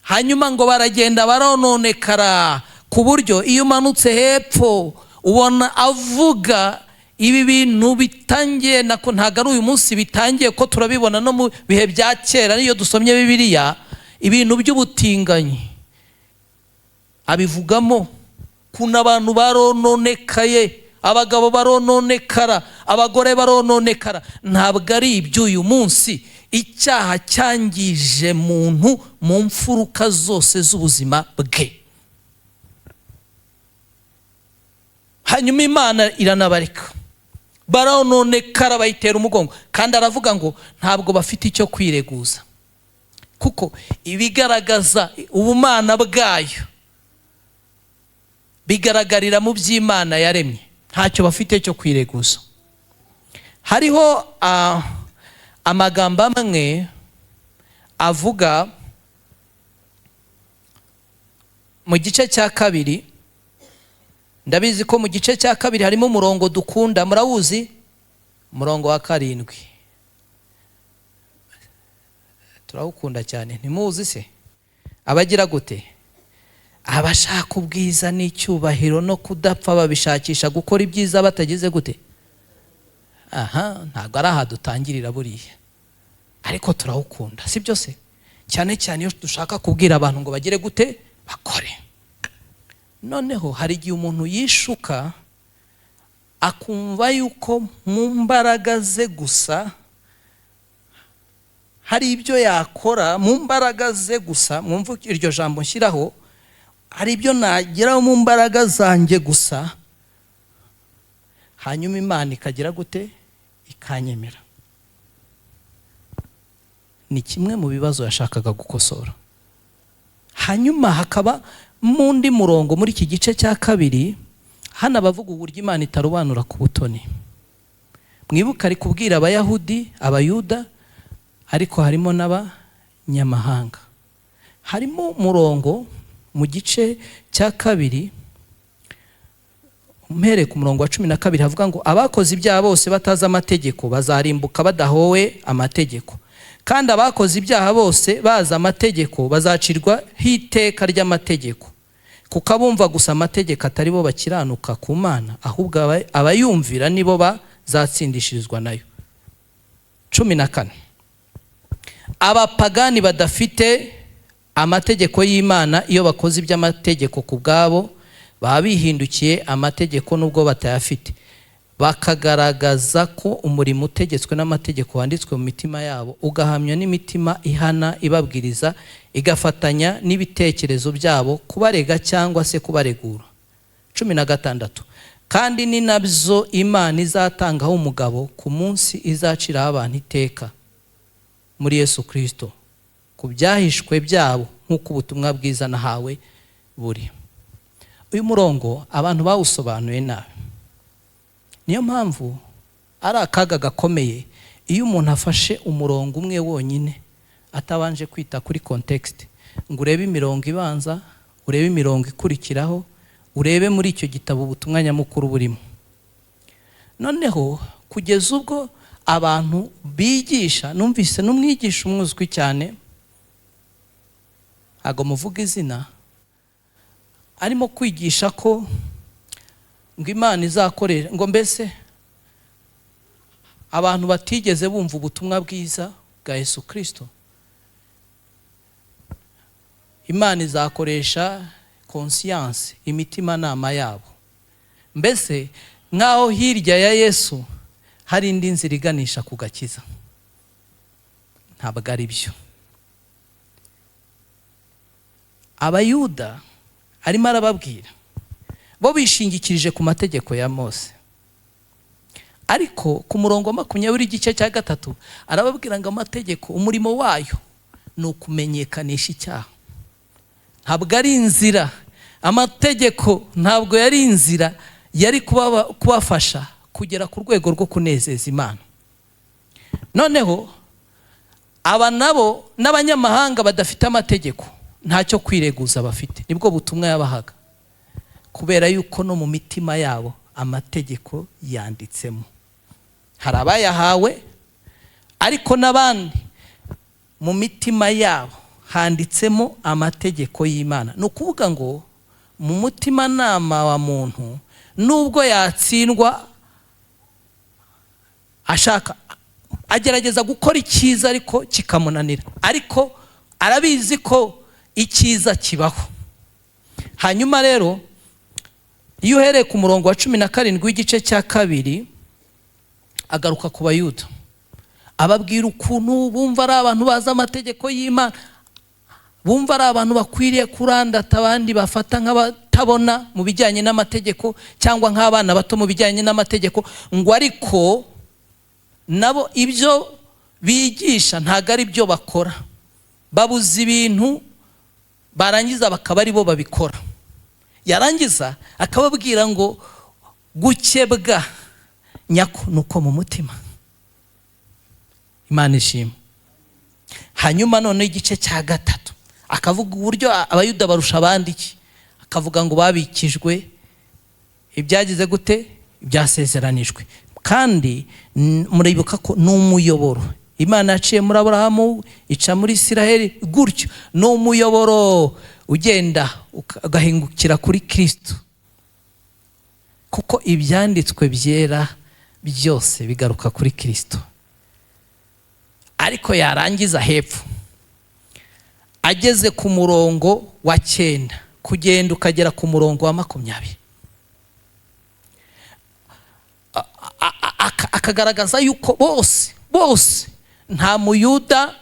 Hanyuma ngo baragenda barononekara ku buryo iyo umanutse hepfo ubona avuga ibi bintu bitangiye, nako ntago ari uyu munsi bitangiye, ko turabibona no mu bihe bya kera. Niyo dusomye Bibiliya, ibintu by'ubutinganyi abivugamo. Kuna abantu barononekaye, abagabo barononekara, abagore barononekara. Ntabwo ari iby'uyu munsi. Icyaha cyangije muntu mu mfuruka zose z'ubuzima bwe. Hanyuma Imana iranabareka, barononekara, bayitera umugongo. Kandi aravuga ngo ntabwo bafite icyo kwireguza, kuko ibigaragaza ubumana bwayo bigaragarira mu by'Imana yaremye. Ntacyo bafite cyo kwireguza. Hariho amagambo amwe avuga mu gice cya kabiri. Ndabizi ko mu gice cya kabiri harimo umurongo dukunda, murawuzi, umurongo wa 7. Turawukunda cyane, ntimuzi se? Abagira gute? Abashaka ubwiza n'icyubahiro no kudapfa babishakisha gukora ibyiza batagize gute? Ntabwo ari aha dutangirira buriya, ariko turawukunda, si byo se? Cyane cyane iyo dushaka kubwira abantu ngo bagire gute, bakore. Noneho hari igihe umuntu yishuka akumva yuko mu mbaraga ze gusa hari ibyo yakora, mu mbaraga ze gusa. Mwumva iryo jambo nshyiraho, hari ibyo nageraho mu mbaraga zanjye gusa, hanyuma Imana ikagira gute, ikanyemera. Ni kimwe mu bibazo yashakaga gukosora. Hanyuma hakaba mundi murongo muri iki gice cya kabiri, hano abavuga uburyo Imana itarobanura ku butoni. Mwibuka ari kubwira Abayahudi, Abayuda, ariko harimo n'abanyamahanga. Harimo murongo mu gice cya kabiri, umhere ku murongo wa 12, havuga ngo abakoze ibyaha bose batazi amategeko bazarimbuka badahowe amategeko, kandi abakoze ibyaha bose bazi amategeko bazacirwa hiteka ry'amategeko, kuko abumva gusa amategeko atari bo bakiranuka ku Mana, ahubwo abayumvira nibo bazatsindishirizwa nayo. 14. Abapagani badafite amategeko y'Imana iyo bakoze iby'amategeko ku bwabo baba bihindukiye amategeko nubwo batayafite, bakagaragaza ko umurimo utegetswe n'amategeko wanditswe mu mitima yabo ugahamywa n'imitima ihana ibabwiriza, igafatanya n'ibitekerezo byabo kubarega cyangwa se kubaregura. 16. Kandi ni nabyo Imana izatangaho umugabo ku munsi izaciraho abantu iteka muri Yesu Kristo, ku byahishwe byabo nk'uko ubutumwa bwiza nahawe buri. Uyu murongo abantu bawusobanuye nabi. Niyo mpamvu ari akaga gakomeye iyo umuntu afashe umurongo umwe wonyine atabanje kwita kuri context, ngo urebe imirongo ibanza, urebe imirongo ikurikiraho, urebe muri icyo gitabo ubutumwa nyamukuru burimo. Noneho kugeza ubwo abantu bigisha, numvise n'umwigisha umuzwi cyane, ntago muvuga izina, arimo kwigisha ko ngo Imana izakorera, ngo mbese abantu batigeze bumva ubutumwa bwiza bwa Yesu Kristo, Imana izakoresha conscience, imitima nama yabo. Mbese nkaho hirya ya Yesu hari indi nzira iganisha ku gakiza. Ntabwo ari byo. abayuda arimo arababwira bo bishingikirije ku mategeko ya Mose, ariko ku murongo wa 20 igice cya 3 arababwira ngo amategeko umurimo wayo ni ukumenyekanisha icyaha. Ntabwo ari inzira, amategeko ntabwo yari inzira yari kubafasha kugera ku rwego rwo kunezeza Imana. Noneho aba nabo n'abanyamahanga badafite amategeko ntacyo kwireguza bafite, nibwo butumwa yabahaga, kubera yuko no mu mitima yabo amategeko yanditsemo. Hari abayahawe, ariko n'abandi mu mitima yabo handitsemo amategeko y'Imana. Ni ukuvuga ngo mu mutima nama wa muntu nubwo yatsindwa ashaka agerageza gukora icyiza ariko kikamunanira, ariko arabizi ko icyiza kibaho. Hanyuma rero iyo uhereye ku murongo wa 17 w'igice cya 2 agaruka ku bayuda, ababwira ukuntu bumva ari abantu bazi amategeko y'Imana, bumva ari abantu bakwiriye kurandata abandi bafata nk'abatabona mu bijyanye n'amategeko, cyangwa nk'abana bato mu bijyanye n'amategeko, ngo ariko nabo ibyo bigisha ntago ari byo bakora, babuze ibintu barangiza bakaba ari bo babikora. Yarangiza akababwira ngo gukebwa nyako nuko mu mutima. Imana ishimwe. Hanyuma none igice cya 3 akavuga uburyo abayuda barusha abandi iki, akavuga ngo babikijwe ibyagize gute, ibyasezeranijwe, kandi muribuka ko n'umuyoboro Imana yaciye muri Aburahamu ica muri Isiraheli, gutyo n'umuyoboro ugenda ugahingukira kuri Kristo, kuko ibyanditswe byera byose bigaruka kuri Kristo. Ariko yarangiza hepfo ageze ku murongo wa 9 kugenda ukagera ku murongo wa 20 akagaragaza yuko bose nta muyuda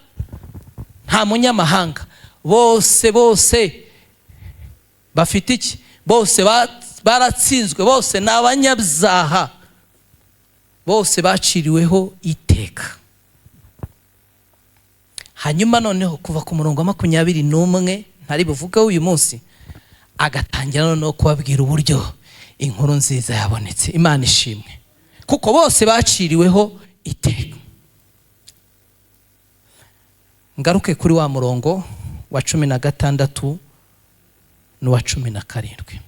nta munyamahanga, bose bafite iki, bose baratsinzwe, bose ni abanyabyaha, bose baciriweho iteka. Hanyuma noneho kuva ku murongo wa 21 ntari buvuga uyu munsi agatangira noneho kubabwira uburyo inkuru nziza yabonetse. Imana ishimwe, kuko bose baciriweho iteka. Ngaruke kuri wa murongo wa 16 n'uwa 17.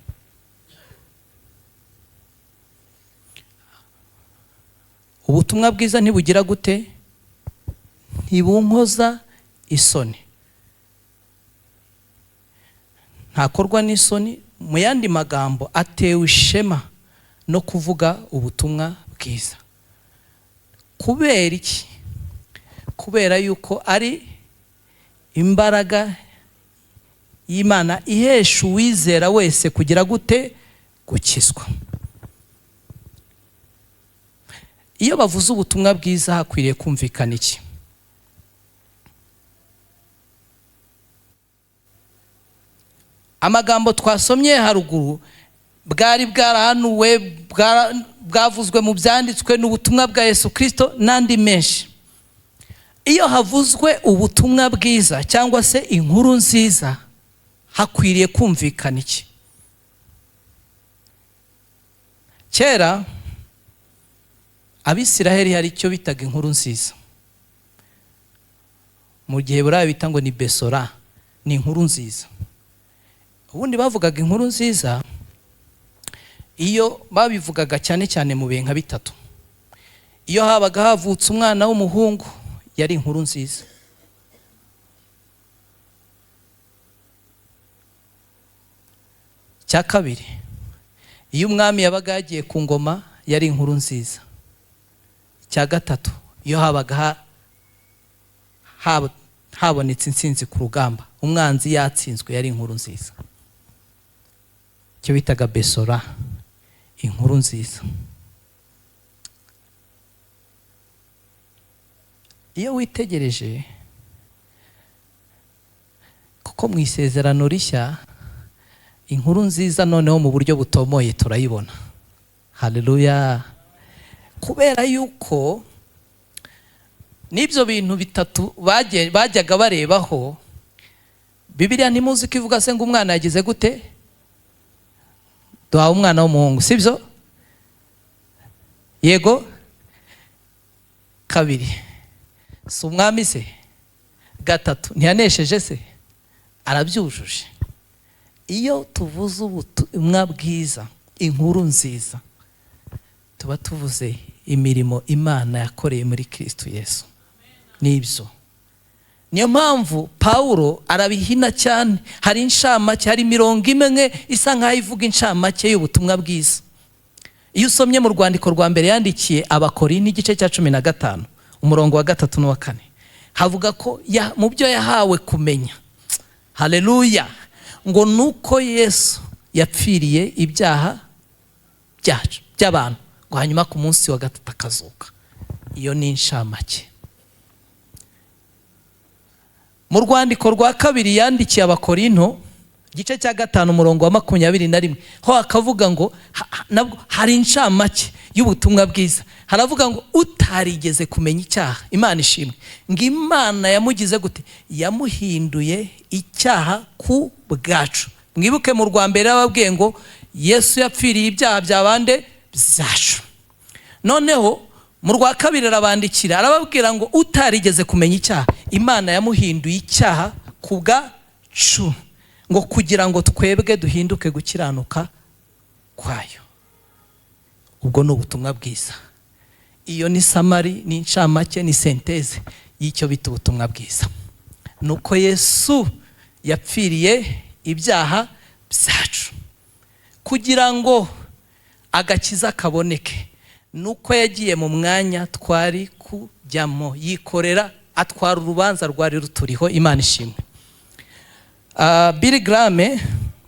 Ubutumwa bwiza ntibugira gute, ntibunkoza isoni, ntakorwa n'isoni. Mu yandi magambo atewe ishema no kuvuga ubutumwa bwiza. Kubera iki? Kubera yuko ari imbaraga y'Imana ihesha uwizera wese kugira gute, gukizwa. Iyo bavuze ubutumwa bwiza hakwiriye kumvikana iki? Amagambo twasomye haruguru bwari bwarahanuwe, bwavuzwe mu byanditswe n'ubutumwa bwa Yesu Kristo n'andi menshi. Iyo havuzwe ubutumwa bwiza cyangwa se inkuru nziza hakwiriye kumvikana iki? Kera Abisiraheli hari icyo bitaga inkuru nziza, mu gihe burayi bita ngo ni Besora, ni inkuru nziza. Ubundi bavugaga inkuru nziza iyo babivugaga cyane cyane mu bihe nka 3. Iyo habaga havutse umwana w'umuhungu yari inkuru nziza. Cya kabiri, iyo umwami yabaga yagiye ku ngoma yari inkuru nziza. Cya gatatu, iyo habaga habonetse intsinzi ku rugamba, umwanzi yatsinzwe, yari inkuru nziza. Cyo bitaga Besora, inkuru nziza. Iyo witegereje, kuko kuko mu isezerano rishya inkuru nziza noneho mu buryo butomoye turayibona. Haleluya. Kubera yuko n'ibyo bintu bitatu bajyaga barebaho, Bibiliya ntimuzi ko ivuga se ngo umwana yagize gute? Duhawe umwana w'umuhungu, sibyo? Yego. Kabiri, si umwami se? Gatatu, ntiyanesheje se? Arabyujuje. Iyo tuvuze ubutumwa bwiza, inkuru nziza, tuba tuvuze imirimo Imana yakoreye muri Kristo Yesu. Nibyo. Niyo mpamvu Paulo arabihina cyane. Hari inshamake, hari 40 isa nkaho ivuga inshamake y'ubutumwa bwiza. Iyo usomye mu rwandiko rwa mbere yandikiye Abakorinto igice cya 15 umurongo wa 3 n'uwa 4, havuga ko mu byo yahawe kumenya, haleluya, ngo nuko Yesu yapfiriye ibyaha byacu by'abantu, ngo hanyuma ku munsi wa gatatu akazuka. Iyo ni inshamake. Mu rwandiko rwa kabiri yandikiye Abakorinto igice cya 5 umurongo wa 21 ho akavuga ngo nabwo hari inshamake y'ubutumwa bwiza. Haravuga ngo utarigeze kumenya icyaha, Imana ishimwe, ngo Imana yamugize gute? Yamuhinduye icyaha ku bwacu. Mwibuke mu rwa mbere ababwiye ngo Yesu yapfiriye ibyaha by'abande byacu. Noneho mu rwa kabiri arabandikira arababwira ngo utarigeze kumenya icyaha, Imana yamuhinduye icyaha ku bwacu, ngo kugira ngo twebwe duhinduke gukiranuka kwayo. Ubwo ni ubutumwa bwiza. Iyo ni samari, ni inshamake, ni senteze y'icyo bita ubutumwa bwiza. Nuko Yesu yapfiriye ibyaha byacu kugira ngo agakiza kaboneke. Nuko yagiye mu mwanya twari kujyamo, yikorera atwara urubanza rwari ruturiho. Imana ishimwe. Billy Graham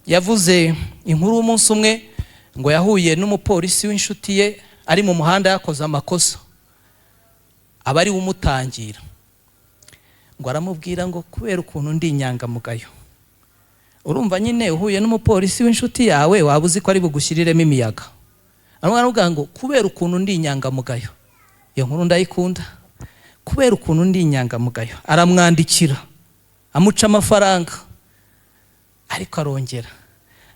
yavuze inkuru umunsi umwe ngo yahuye n'umupolisi w'inshuti ye ari mu muhanda yakoze amakosa, abari umutangira, ngo aramubwira ngo kubera ukuntu ndi inyangamugayo. Urumva nyine uhuye n'umupolisi w'inshuti yawe waba uzi ko ari bugushyiriremo imiyaga. Aravuga ngo kubera ukuntu ndi inyangamugayo. Iyo nkuru ndayikunda. Kubera ukuntu ndi inyangamugayo. Aramwandikira amuca amafaranga, ariko arongera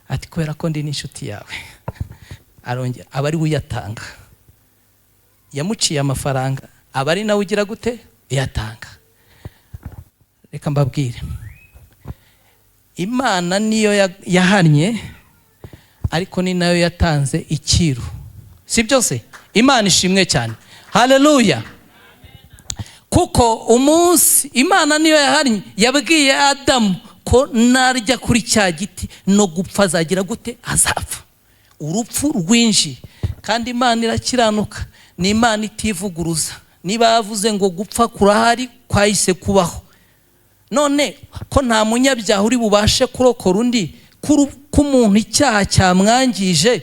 ati kubera ko ndi n'inshuti yawe, arongera abari uyatanga. Yamuciye amafaranga, abari nawe ugira gute? Yatanga. Reka mbabwire, Imana niyo yahannye, ariko ni nayo yatanze ikiru, si byose? Imana ishimwe cyane. Haleluya. Kuko umunsi Imana niyo yahannye, yabwiye Adamu ko narya kuri cya giti no gupfa azagira gute? Azapfa. Urupfu rwinji. Kandi Imana irakiranuka, ni Imana itivuguruza. Niba yavuze ngo gupfa kurahari, kwahise kubaho. None ko nta munyabyaha uri bubashe kurokora undi, k'umuntu icyaha cyamwangije,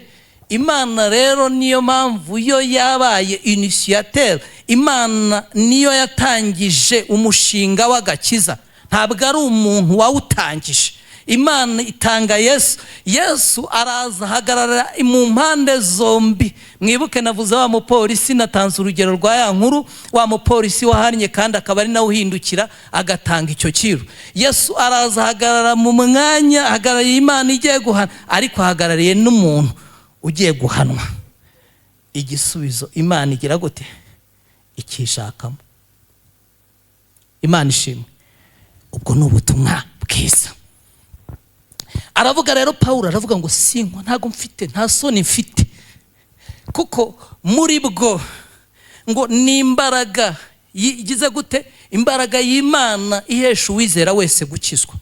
Imana rero niyo mpamvu yo yabaye initiateur. Imana niyo yatangije umushinga w'agakiza, ntabwo ari umuntu wawutangije. Imana itanga Yesu. Yesu araza ahagarara mu mpande zombi. Mwibuke navuze wa mupolisi, natanze urugero rwa ya nkuru, wa mupolisi wahannye kandi akaba ari nawe uhindukira agatanga icyo kiru. Yesu araza ahagarara mu mwanya, ahagarariye Imana igiye guhana, ariko ahagarariye n'umuntu ugiye guhanwa. Igisubizo Imana igira gute? Ikishakamo. Imana ishimwe. Ubwo ni ubutumwa bwiza. Aravuga rero Paulo, aravuga ngo sinko, ntago mfite, nta soni mfite, kuko muri bwo ngo ni imbaraga yigize gute? Imbaraga y'Imana ihesha uwizera wese gukizwa.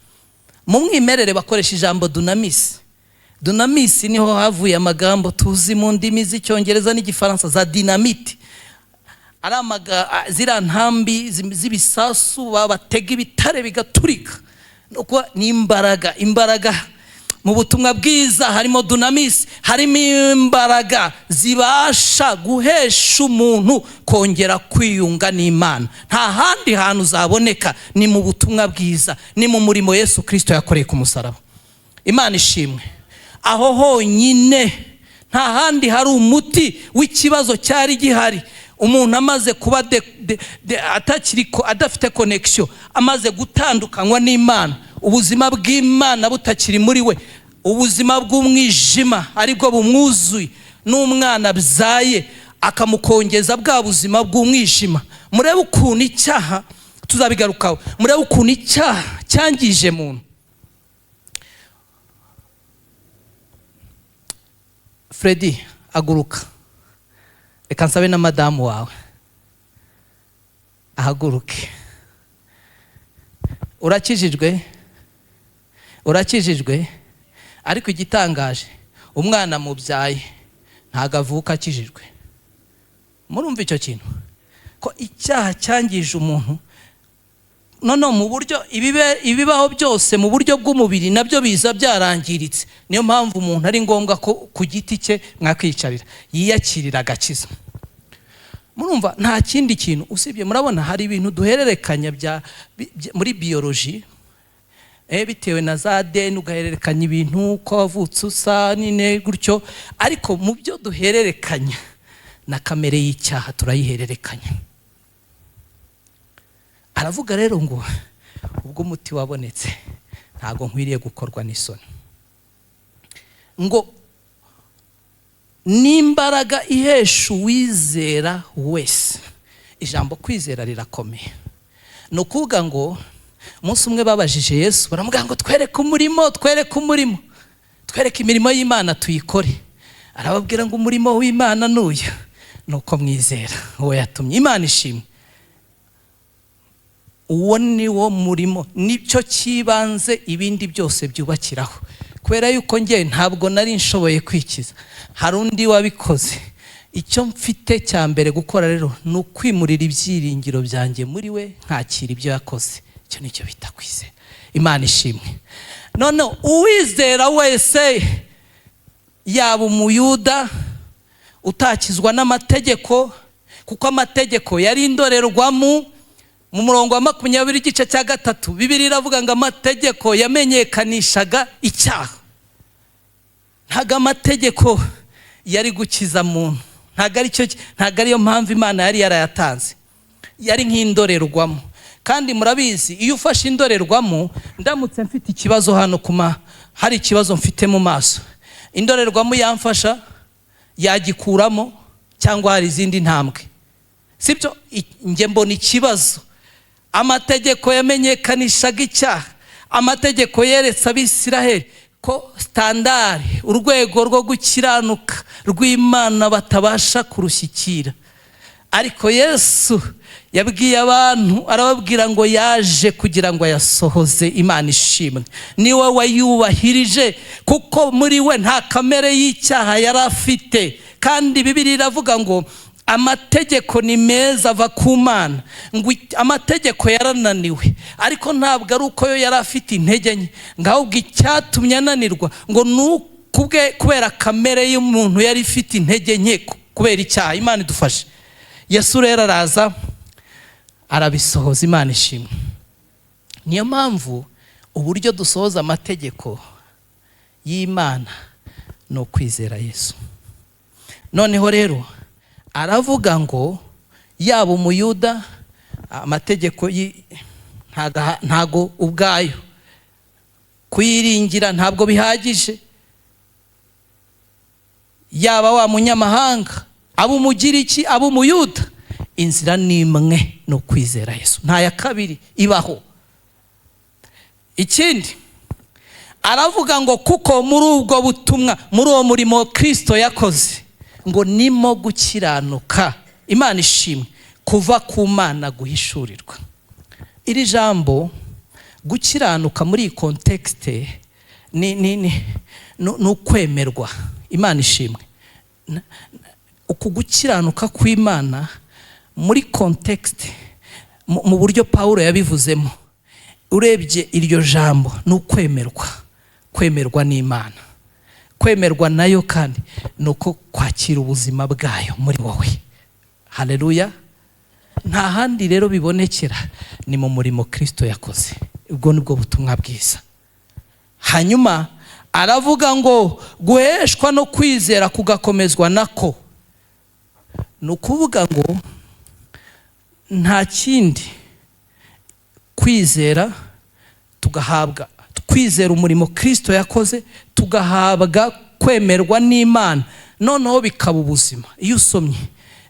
Mu mwimerere bakoresha ijambo dunamis. Dunamis niho havuye amagambo tuzi mu ndimi z'Icyongereza n'Igifaransa za dynamite. Aramaga zira ntambi z'ibisasu babatega ibitare bigaturika. Nuko ni imbaraga mu butumwa bwiza harimo dunamis, harimo imbaraga zibasha guhesha umuntu kongera kwiyunga n'Imana. Nta handi hantu zaboneka, ni mu butumwa bwiza, ni mu murimo Yesu Kristo yakoreye ku musaraba. Imana ishimwe. Aho honyine, nta handi hari umuti w'ikibazo cyari gihari. Umuntu amaze kuba adafite connection, amaze gutandukanywa n'Imana, ubuzima bw'Imana butakiri muri we, ubuzima bw'umwijima aribwo bumwuzuye, n'umwana byaye akamukongeza bwa buzima bw'umwijima. Murebe ukuntu icyaha, tuzabigarukaho, murebe ukuntu icyaha cyangije muntu. Freddy, aguruka. Reka nsabe na madamu wawe ahaguruke. Urakijijwe, ariko igitangaje, umwana mubyaye ntago avuka akijijwe. Murumva icyo kintu ko icyaha cyangije umuntu? None mu buryo ibibaho byose mu buryo bw'umubiri nabyo biza byarangiritse. Niyo mpamvu umuntu ari ngombwa ko ku giti cye mwakwicarira yiyakirira agakiza. Murumva nta kindi kintu usibye, murabona hari ibintu duhererekanya muri biology, bitewe na za DNA ugahererekanya ibintu ko wavutse usa nine gutyo, ariko mu byo duhererekanya na kamere y'icyaha turayihererekanya. Aravuga rero ngo ubwo umuti wabonetse ntago nkwiriye gukorwa n'isoni, ngo n'imbaraga ihesha uwizera wese. Ijambo kwizera rirakomeye. No kuvuga ngo umunsi umwe babajije Yesu, baramuga ngo twereke umurimo, twereke imirimo y'Imana tuyikore. Arababwira ngo umurimo w'Imana n'uyu, nuko mwizera uwo yatumye. Imana ishimwe. Uwo ni wo murimo, nicyo kibanze ibindi byose byubakiraho. Kubera yuko njye ntabwo nari nshoboye kwikiza, hari undi wabikoze. Icyo mfite cya mbere gukora rero ni ukwimurira ibyiringiro byanjye muri we, nkakira ibyo yakoze. Icyo nicyo bita kwizera. Imana ishimwe. None uwizera wese, yaba umuyuda utakizwa n'amategeko, kuko amategeko yari indorerwamo. Mu murongo wa 20 igice cya 3 Bibiliya iravuga ngo amategeko yamenyekanishaga icyaha. Ntago amategeko yari gukiza muntu, ntago ariyo mpamvu Imana yari yarayatanze. Yari nk'indorerwamo. Kandi murabizi, iyo ufashe indorerwamo, ndamutse mfite ikibazo hano hari ikibazo mfite mu maso, indorerwamo yamfasha yagikuramo, cyangwa hari izindi ntambwe, sibyo? Nge mbona ikibazo. Amategeko yamenyekanishaga icyaha. Amategeko yeretse Abisiraheli ko standard, urwego rwo gukiranuka rw'Imana batabasha kurushyikira. Ariko Yesu yabwiye abantu, arababwira ngo yaje kugira ngo ayasohoze. Imana ishimwe. Niwe wayubahirije, kuko muri we nta kamere y'icyaha yari afite. Kandi Bibiliya iravuga ngo amategeko ni meza ava ku Mana. Ngo amategeko yarananiwe, ariko ntabwo ari uko yo yari afite intege nke, ngahubwo icyatumye ananirwa ngo nukubwe kubera kamere y'umuntu yari ifite intege nke kubera icyaha. Imana idufashe. Yesu rero araza arabisohoza. Imana ishimwe. Niyo mpamvu uburyo dusohoza amategeko y'Imana no kwizera Yesu. Noneho rero aravuga ngo yaba umuyuda, amategeko ntago ubwayo kuyiringira ntabwo bihagije. Yaba wa munyamahanga, abo umugiriki, abo umuyuda, inzira nimwe no kwizera Yesu, nta ya kabiri ibaho. Ikindi aravuga ngo kuko muri ubwo butumwa, muri uwo murimo Kristo yakoze, ngo nimo gukiranuka. Imana ishimwe. Kuva ku Mana guhishurirwa. Iri jambo gukiranuka muri iyi context ni ukwemerwa. Imana ishimwe. Uku gukiranuka kw'Imana muri context, mu buryo Paulo yabivuzemo, urebye iryo jambo ni ukwemerwa. kwemerwa n'Imana. Kwemerwa nayo kandi nuko kwakira ubuzima bwayo muri wowe. Haleluya. Nta handi rero bibonekera ni mu murimo Kristo yakoze. Ubwo nibwo butumwa bwiza. Hanyuma aravuga ngo guheshwa no kwizera kugakomezwa nako. Nukuvuga ngo nta kindi, kwizera tugahabwa, kwizera umurimo Kristo yakoze tugahabwa kwemerwa n'Imana, noneho bikaba ubuzima. Iyo usomye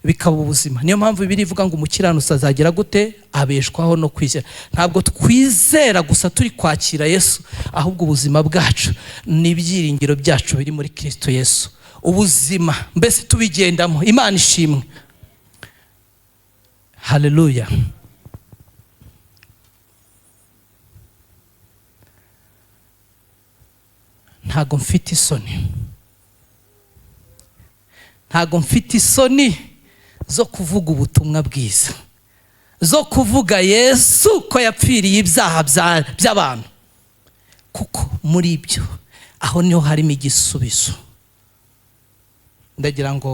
bikaba ubuzima. Niyo mpamvu Bibiliya ivuga ngo umukiranutsi azagira gute? Abeshwaho no kwizera. Ntabwo twizera gusa turi kwakira Yesu, ahubwo ubuzima bwacu n'ibyiringiro byacu biri muri Kristo Yesu. Ubuzima mbese tubigendamo. Imana ishimwe. Haleluya. Ntago mfite isoni. Ntago mfite isoni zo kuvuga ubutumwa bwiza, zo kuvuga Yesu ko yapfiriye ibyaha by'abantu, kuko muri ibyo aho niho harimo igisubizo. Ndagira ngo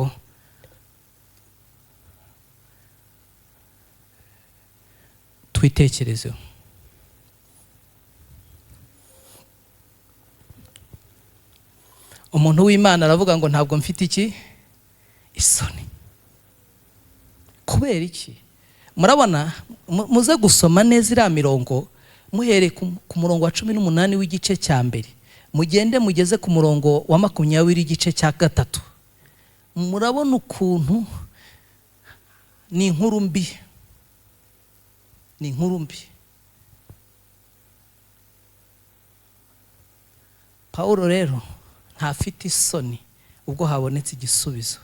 twitekerezeho. Umuntu w'Imana aravuga ngo ntabwo mfite iki? Isoni. Kubera iki? Murabona, muze gusoma neza iriya mirongo muhereye ku murongo wa 18 w'igice cya mbere, mugende mugeze ku murongo wa 20 w'igice cya gatatu. Murabona ukuntu ni inkuru mbi. Ni inkuru mbi. Paulo rero ntafite isoni ubwo habonetse igisubizo.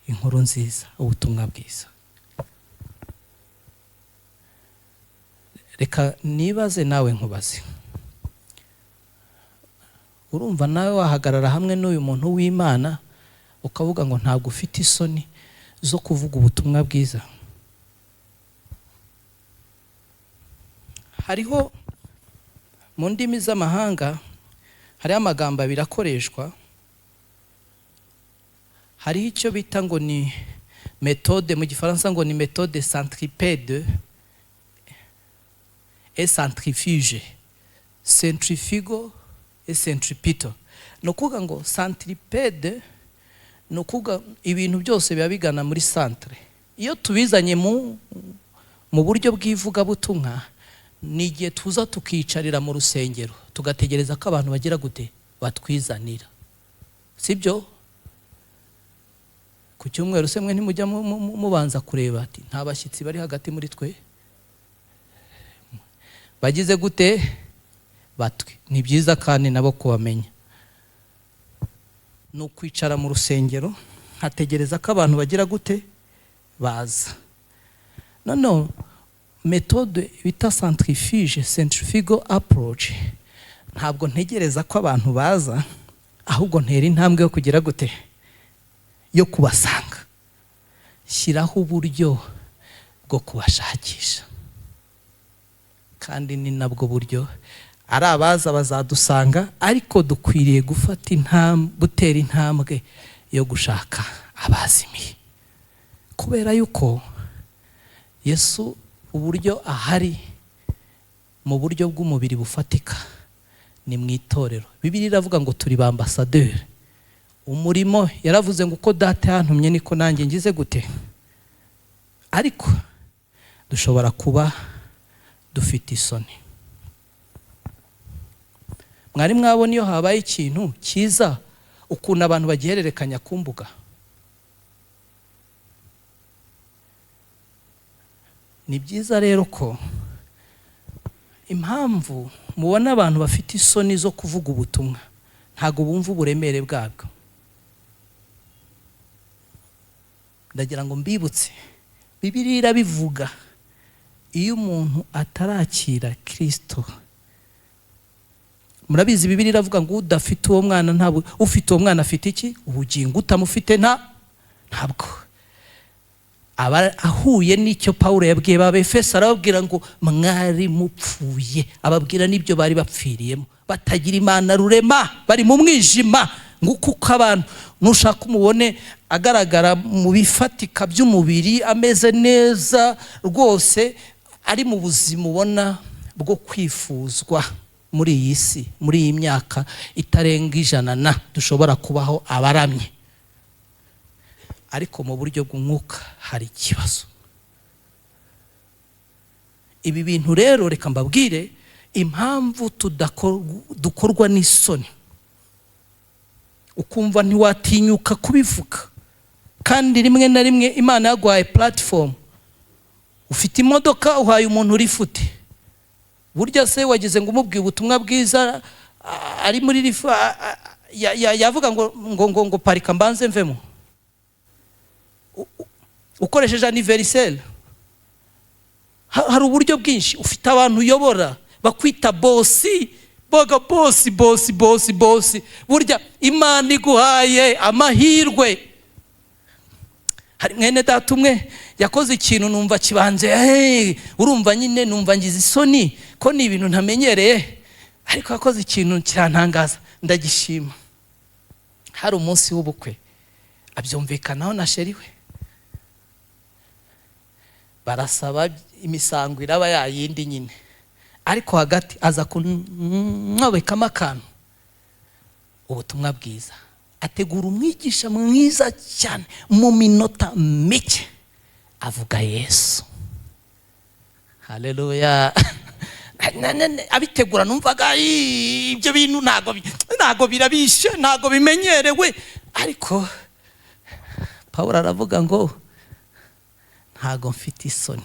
Inkuru nziza, ubutumwa bwiza. Reka nibaze nawe nkubaze. Urumva nawe wahagarara hamwe n'uyu muntu w'Imana ukavuga ngo ntabwo ufite isoni zo kuvuga ubutumwa bwiza? Hariho mu ndimi z'amahanga hari amagambo abiri akoreshwa. Hari icyo bita ngo ni méthode, mu gifaransa ngo ni méthode centripède et centrifuge. Centrifugo et centripeto. Nokuvuga ngo centripède nokuvuga ibintu byose biba bigana muri centre. Iyo tubizanye mu buryo bw'ivuga butumwa, ni igihe tuza tukicarira mu rusengero tugategereza ko abantu bagira gute? Batwizanira. Sibyo? Ku cyumweru se mwe ntimujya mubanza kureba ati nta bashyitsi bari hagati muri twe? Bagize gute? Batwe. Ni byiza kandi nabo kubamenya. No kwicara mu rusengero nkategereza ko abantu bagira gute? Baza. No, méthode bita centrifuge, centrifugal approach, ntabwo ntegereza ko abantu baza, ahubwo ntera intambwe yo kugira gute? Yo kubasanga. Shyiraho uburyo bwo kubashakisha, kandi ni nabwo buryo ari abaza bazadusanga, ariko dukwiriye gutera intambwe yo gushaka abazimiye. Kubera yuko Yesu uburyo ahari mu buryo bw'umubiri bufatika ni mu itorero. Bibiliya iravuga ngo turi ba ambassadeur. Umurimo yaravuze ngo uko data yantumye niko nanjye ngize gute? Ariko dushobora kuba dufite isoni. Mwari mwabona iyo habaye ikintu cyiza ukuntu abantu bagihererekanya ku mbuga? Ni byiza rero ko impamvu mubona abantu bafite isoni zo kuvuga ubutumwa, ntago bumva uburemere bwabwo. Ndagira ngo mbibutse, Bibiliya irabivuga, iyo umuntu atarakira Kristo, murabizi Bibiliya iravuga ngo udafite uwo mwana ntabwo, ufite uwo mwana afite iki? Ubugingo. Utamufite ntabwo. aba ahuye n'icyo Pawulo yabwiye b'Abefeso, arababwira ngo mwari mupfuye, ababwira n'ibyo bari bapfiriyemo, batagira Imana rurema, bari mu mwijima. Nguko uko abantu nushaka umubone agaragara mu bifatika by'umubiri, ameze neza rwose, ari mu buzima ubona bwo kwifuzwa muri iyi si, muri iyi myaka itarenga 100 dushobora kubaho abaramye. Ariko mu buryo bw'umwuka hari ikibazo. Ibi bintu rero reka mbabwire impamvu dukorwa n'isoni, ukumva ntiwatinyuka kubivuga, kandi rimwe na rimwe Imana yaguhaye platform. Ufite imodoka uhaye umuntu uri fute, burya se wagize ngo umubwiye ubutumwa bwiza ari muri rifa yavuga ngo parika mbanze mvemo, ukoresheje anniversaire. Hari uburyo bwinshi. Ufite abantu uyobora bakwita bosi, boga bosi. Burya Imana iguhaye amahirwe. Hari mwene data umwe yakoze ikintu numva kibanze, urumva nyine numva ngize isoni ko ni ibintu ntamenyereye, ariko yakoze ikintu cyantangaza, ndagishima. Hari umunsi w'ubukwe abyumvikanaho na sheri we, barasaba imisango iraba yayindi nyine, ariko hagati aza kunobekamo akantu, ubutumwa bwiza. Ategura umwigisha mwiza cyane, mu minota mike avuga Yesu. Haleluya. Abitegura numvaga ibyo bintu ntago birabishe, ntago bimenyerewe, ariko Pawulo aravuga ngo ntago mfite isoni,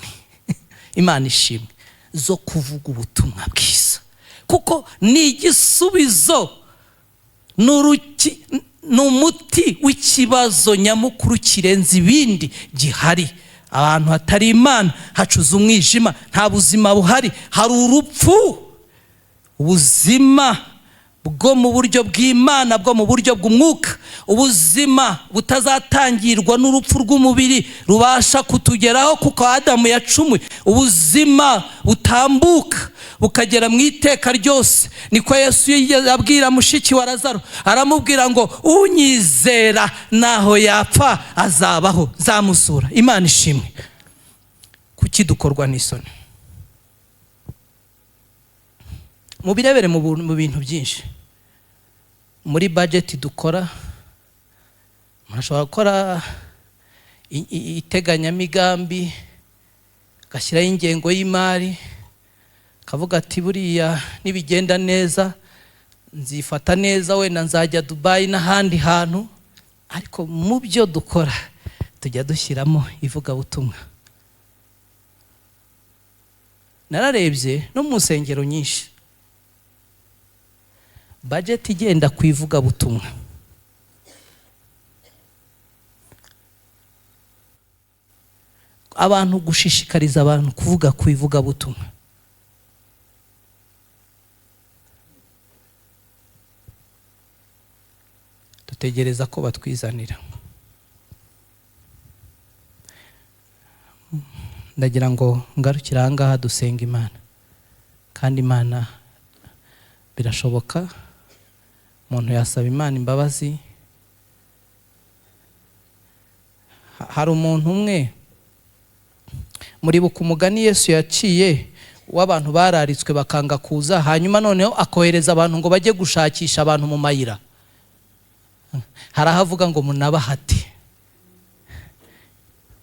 Imana ishimwe, zo kuvuga ubutumwa bwiza, kuko ni igisubizo, n'umuti w'ikibazo nyamukuru kirenze ibindi gihari. Abantu hatari Imana hacuze umwijima, nta buzima buhari, hari urupfu. Ubuzima bwo mu buryo bw'Imana, bwo mu buryo bw'umwuka, ubuzima butazatangirwa n'urupfu rw'umubiri rubasha kutugeraho kuko Adamu yacumuye, ubuzima butambuka bukagera mu iteka ryose. Niko Yesu yabwira mushiki wa Lazaro, aramubwira ngo unyizera naho yapfa azabaho, zamusura. Imana ishimwe. Kuki dukorwa n'isoni? Mubirebere mu bintu byinshi. Muri budget dukora, mashobora gukora iteganyamigambi, gashyiraho ingengo y'imari, kavuga ati buriya nibigenda neza nzifata neza, wenda nzajya Dubai n'ahandi hantu. Ariko mu byo dukora tujya dushyiramo ivugabutumwa. Nararebye no mu nsengero nyinshi, budget igenda ku ivugabutumwa. Abantu gushishikariza abantu kuvuga ku ivugabutumwa. Dutegereza ko batwizanira. Ndagira ngo ngarukira ahangaha dusenga Imana, kandi Imana birashoboka. Umuntu yasaba Imana imbabazi. Hari umuntu umwe muribuka umugani Yesu yaciye w'abantu bararitswe bakanga kuza, hanyuma noneho akohereza abantu ngo bajye gushakisha abantu mu mayira. Harahavuga ngo munabahate,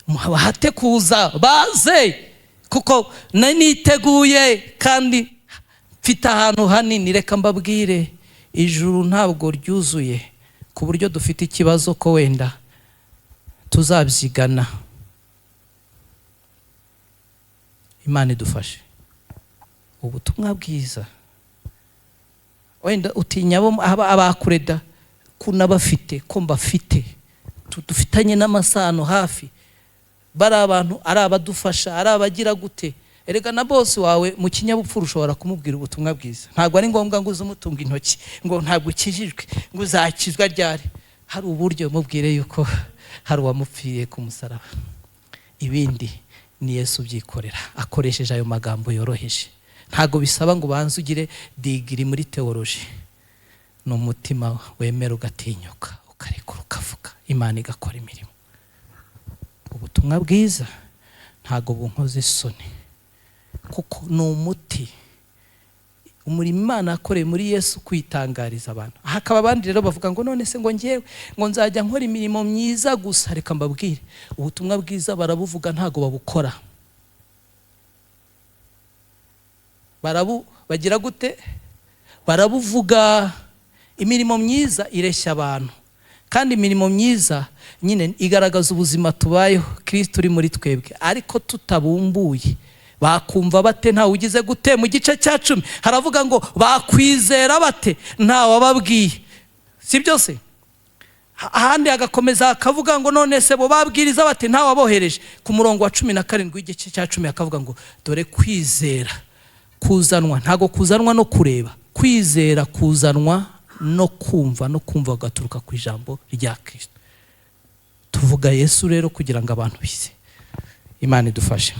muhabahate kuza, baze kuko niteguye kandi mfite ahantu hanini. Reka mbabwire, ijuru ntabwo ryuzuye ku buryo dufite ikibazo ko wenda tuzabyigana. Imana idufashe. Ubutumwa bwiza, wenda utinya abakureda kuna bafite ko mbafite, dufitanye n'amasano hafi, bari abantu ari abadufasha, ari abagira gute. Erega na boss wawe mu kinyabupfura ushobora kumubwira ubutumwa bwiza. Ntabwo ari ngombwa ngo uzumutunga intoki ngo ntabwo ukijijwe, ngo uzakizwa ryari. Hari uburyo mubwire yuko hari uwamupfiye ku musaraba. ibindi ni Yesu byikorera akoresheje ayo magambo yoroheje. Ntago bisaba ngo banze ugire digiri muri theology, no mutima wemera ugatinyuka ukarekura ukavuga, Imana igakora imirimo. Ubutumwa bwiza ntago bunkoze isoni, kuko ni umuti umurimo Imana yakoreye muri Yesu kwitangariza abantu. Hakaba abandi rero bavuga ngo none se ngo ngewe ngo nzajya nkora imirimo myiza gusa. Reka mbabwire, ubutumwa bwiza barabuvuga ntago babukora. Bagira gute? Barabuvuga. Imirimo myiza ireshya abantu, kandi imirimo myiza nyine igaragaza ubuzima tubayeho, Kristo uri muri twebwe. Ariko tutabumbuye bakumva bate? Nta ugize gute? Mu gice cya 10 haravuga ngo bakwizera bate nta wababwiye, si byose? Ahandi agakomeza akavuga ngo none se bo babwiriza bate nta wabohereje. Ku murongo wa 17 w'igice cya 10 akavuga ngo dore kwizera kuzanwa, ntago kuzanwa no kureba, kwizera kuzanwa no kumva, no kumva gaturuka ku ijambo rya Kristo. Tuvuga Yesu rero kugira ngo abantu bize. Imana idufashe.